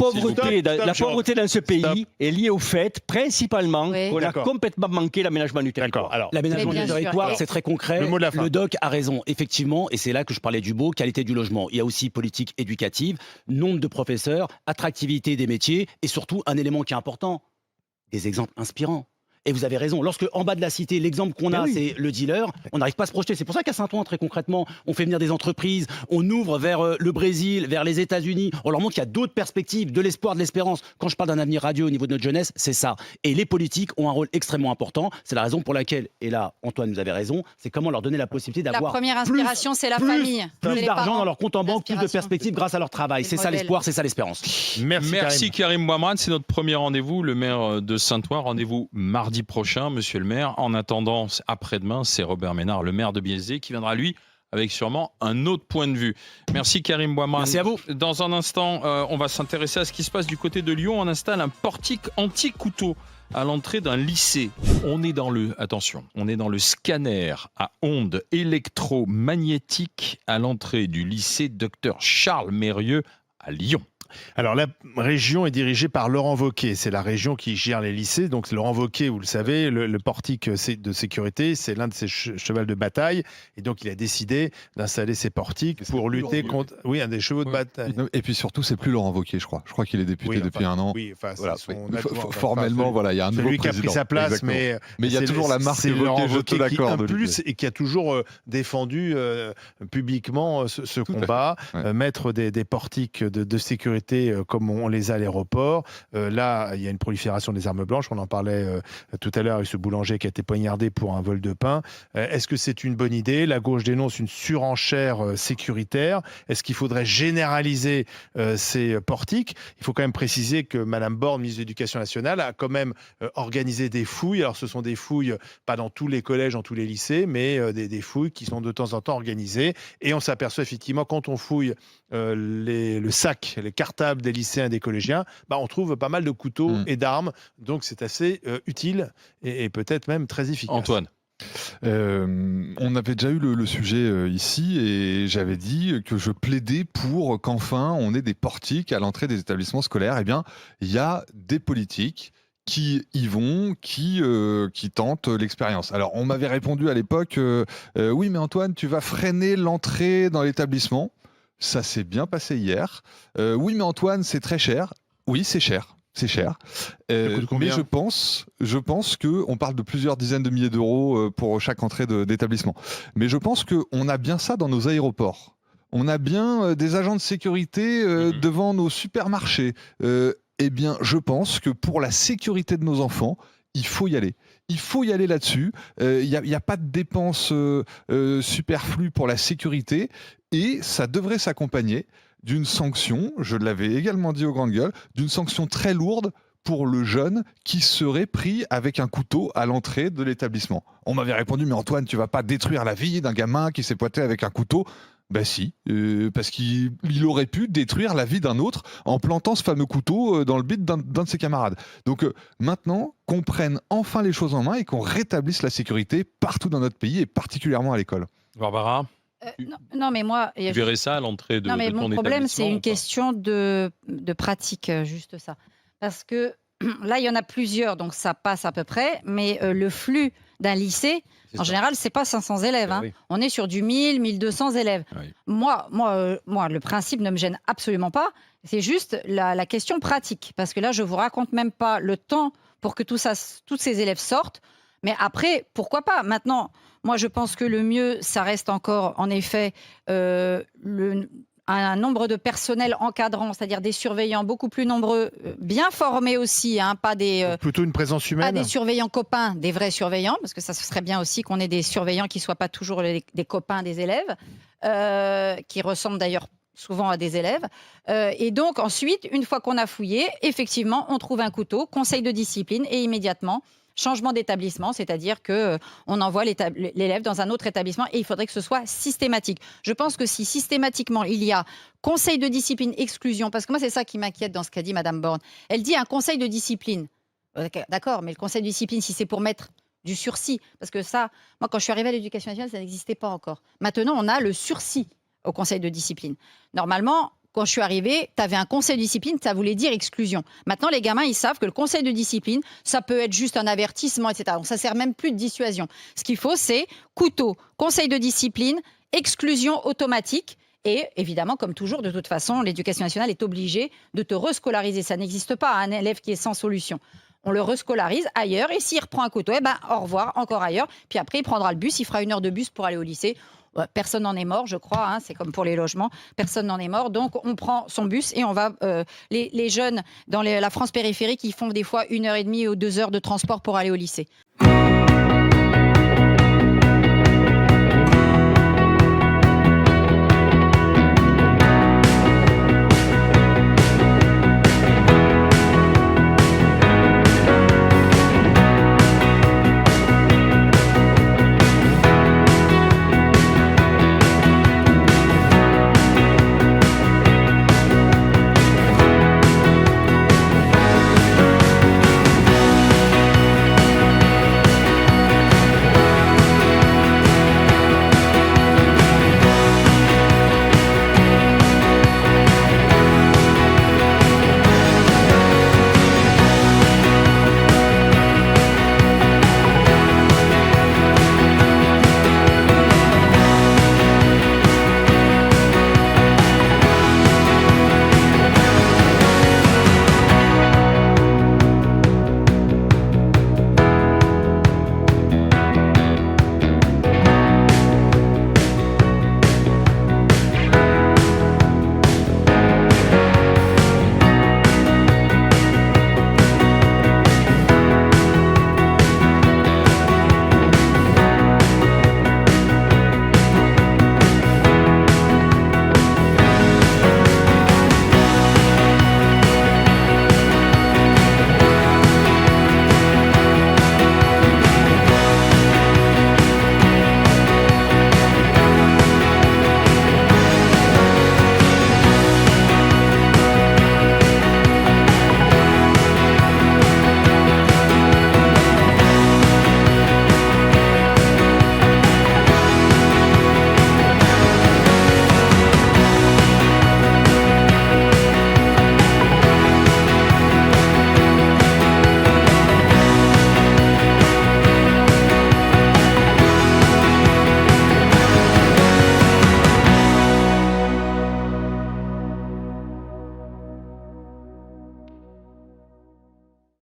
La pauvreté dans ce pays est liée au fait, principalement, qu'on a complètement manqué l'aménagement du territoire. L'aménagement du territoire, c'est très concret. Le doc a raison, effectivement, et c'est là que je parlais du beau, qualité du logement. Il y a aussi politique éducative, nombre de professeurs, attractivité des métiers, et surtout un élément qui est important, des exemples inspirants. Et vous avez raison, lorsque en bas de la cité, l'exemple qu'on a, c'est le dealer, on n'arrive pas à se projeter. C'est pour ça qu'à Saint-Ouen, très concrètement, on fait venir des entreprises, on ouvre vers le Brésil, vers les États-Unis, on leur montre qu'il y a d'autres perspectives, de l'espoir, de l'espérance. Quand je parle d'un avenir radieux au niveau de notre jeunesse, c'est ça. Et les politiques ont un rôle extrêmement important. C'est la raison pour laquelle, et là, Antoine, vous avez raison, c'est comment leur donner la possibilité d'avoir la première inspiration, c'est la famille. Plus d'argent dans leur compte en banque, plus de perspectives grâce à leur travail. C'est ça l'espoir, c'est ça l'espérance. Merci Karim Bouamrane, c'est notre premier rendez-vous, le maire de Saint-Ouen. Rendez-vous mardi prochain, monsieur le maire. En attendant, après-demain, c'est Robert Ménard, le maire de Biézé, qui viendra, lui, avec sûrement un autre point de vue. Merci Karim Bouamrane. Merci à vous. Dans un instant, on va s'intéresser à ce qui se passe du côté de Lyon. On installe un portique anti-couteau à l'entrée d'un lycée. On est dans le scanner à ondes électromagnétiques à l'entrée du lycée Dr Charles Mérieux à Lyon. Alors la région est dirigée par Laurent Wauquiez, c'est la région qui gère les lycées. Donc Laurent Wauquiez, vous le savez, le portique de sécurité, c'est l'un de ses chevals de bataille. Et donc il a décidé d'installer ces portiques pour lutter contre... Oui, un des chevaux de bataille. Et puis surtout, c'est plus Laurent Wauquiez, je crois. Je crois qu'il est député depuis un an. Oui, enfin, voilà, formellement, voilà, il y a un nouveau président. Celui qui a pris sa place, mais il y a toujours la marque Wauquiez, je te l'accorde. Et qui a toujours défendu publiquement ce combat, mettre des portiques de sécurité comme on les a à l'aéroport. Là, il y a une prolifération des armes blanches. On en parlait tout à l'heure avec ce boulanger qui a été poignardé pour un vol de pain. Est-ce que c'est une bonne idée ? La gauche dénonce une surenchère sécuritaire. Est-ce qu'il faudrait généraliser ces portiques ? Il faut quand même préciser que Mme Borne, ministre de l'Éducation nationale, a quand même organisé des fouilles. Alors, ce sont des fouilles, pas dans tous les collèges, dans tous les lycées, mais des fouilles qui sont de temps en temps organisées. Et on s'aperçoit effectivement, quand on fouille le sac, les cartables des lycéens et des collégiens, on trouve pas mal de couteaux et d'armes. Donc, c'est assez utile et peut-être même très efficace. Antoine. On avait déjà eu le sujet ici et j'avais dit que je plaidais pour qu'enfin on ait des portiques à l'entrée des établissements scolaires. Eh bien, il y a des politiques qui y vont, qui tentent l'expérience. Alors, on m'avait répondu à l'époque, oui, mais Antoine, tu vas freiner l'entrée dans l'établissement. Ça s'est bien passé hier. Oui, mais Antoine, c'est très cher. Oui, c'est cher. C'est cher. Mais je pense qu'on parle de plusieurs dizaines de milliers d'euros pour chaque entrée d'établissement. Mais je pense qu'on a bien ça dans nos aéroports. On a bien des agents de sécurité devant nos supermarchés. Eh bien, je pense que pour la sécurité de nos enfants, il faut y aller. Il faut y aller là-dessus. Il n'y a pas de dépenses superflues pour la sécurité et ça devrait s'accompagner d'une sanction, je l'avais également dit aux grandes gueules, d'une sanction très lourde pour le jeune qui serait pris avec un couteau à l'entrée de l'établissement. On m'avait répondu, mais Antoine, tu vas pas détruire la vie d'un gamin qui s'est pointé avec un couteau. Ben si, parce qu'il aurait pu détruire la vie d'un autre en plantant ce fameux couteau dans le bide d'un de ses camarades. Donc maintenant, qu'on prenne enfin les choses en main et qu'on rétablisse la sécurité partout dans notre pays et particulièrement à l'école. Barbara, non, mais moi... tu verrais ça à l'entrée de ton établissement? Non, mais mon problème, c'est une question de pratique, juste ça. Parce que là, il y en a plusieurs, donc ça passe à peu près, mais le flux d'un lycée, en général, c'est pas 500 élèves. Hein. Oui. On est sur du 1000, 1200 élèves. Oui. Moi, le principe ne me gêne absolument pas. C'est juste la question pratique. Parce que là, je vous raconte même pas le temps pour que tous ces élèves sortent. Mais après, pourquoi pas? Maintenant, moi, je pense que le mieux, ça reste encore, en effet, un nombre de personnels encadrants, c'est-à-dire des surveillants beaucoup plus nombreux, bien formés aussi, hein, pas des... plutôt une présence humaine. Pas des surveillants copains, des vrais surveillants, parce que ça ce serait bien aussi qu'on ait des surveillants qui ne soient pas toujours des copains des élèves, qui ressemblent d'ailleurs souvent à des élèves. Et donc ensuite, une fois qu'on a fouillé, effectivement, on trouve un couteau, conseil de discipline, et immédiatement... changement d'établissement, c'est-à-dire qu'on envoie l'élève dans un autre établissement et il faudrait que ce soit systématique. Je pense que si systématiquement il y a conseil de discipline, exclusion, parce que moi c'est ça qui m'inquiète dans ce qu'a dit Madame Borne. Elle dit un conseil de discipline. D'accord, mais le conseil de discipline, si c'est pour mettre du sursis, parce que ça, moi quand je suis arrivée à l'éducation nationale, ça n'existait pas encore. Maintenant, on a le sursis au conseil de discipline. Normalement, quand je suis arrivée, tu avais un conseil de discipline, ça voulait dire exclusion. Maintenant, les gamins, ils savent que le conseil de discipline, ça peut être juste un avertissement, etc. Donc, ça ne sert même plus de dissuasion. Ce qu'il faut, c'est couteau, conseil de discipline, exclusion automatique. Et évidemment, comme toujours, de toute façon, l'éducation nationale est obligée de te rescolariser. Ça n'existe pas, un élève qui est sans solution. On le rescolarise ailleurs et s'il reprend un couteau, au revoir, encore ailleurs. Puis après, il prendra le bus, il fera 1 heure de bus pour aller au lycée. Personne n'en est mort, je crois, hein, c'est comme pour les logements, personne n'en est mort. Donc, on prend son bus et on va... les jeunes dans la France périphérique, ils font des fois 1h30 ou 2 heures de transport pour aller au lycée.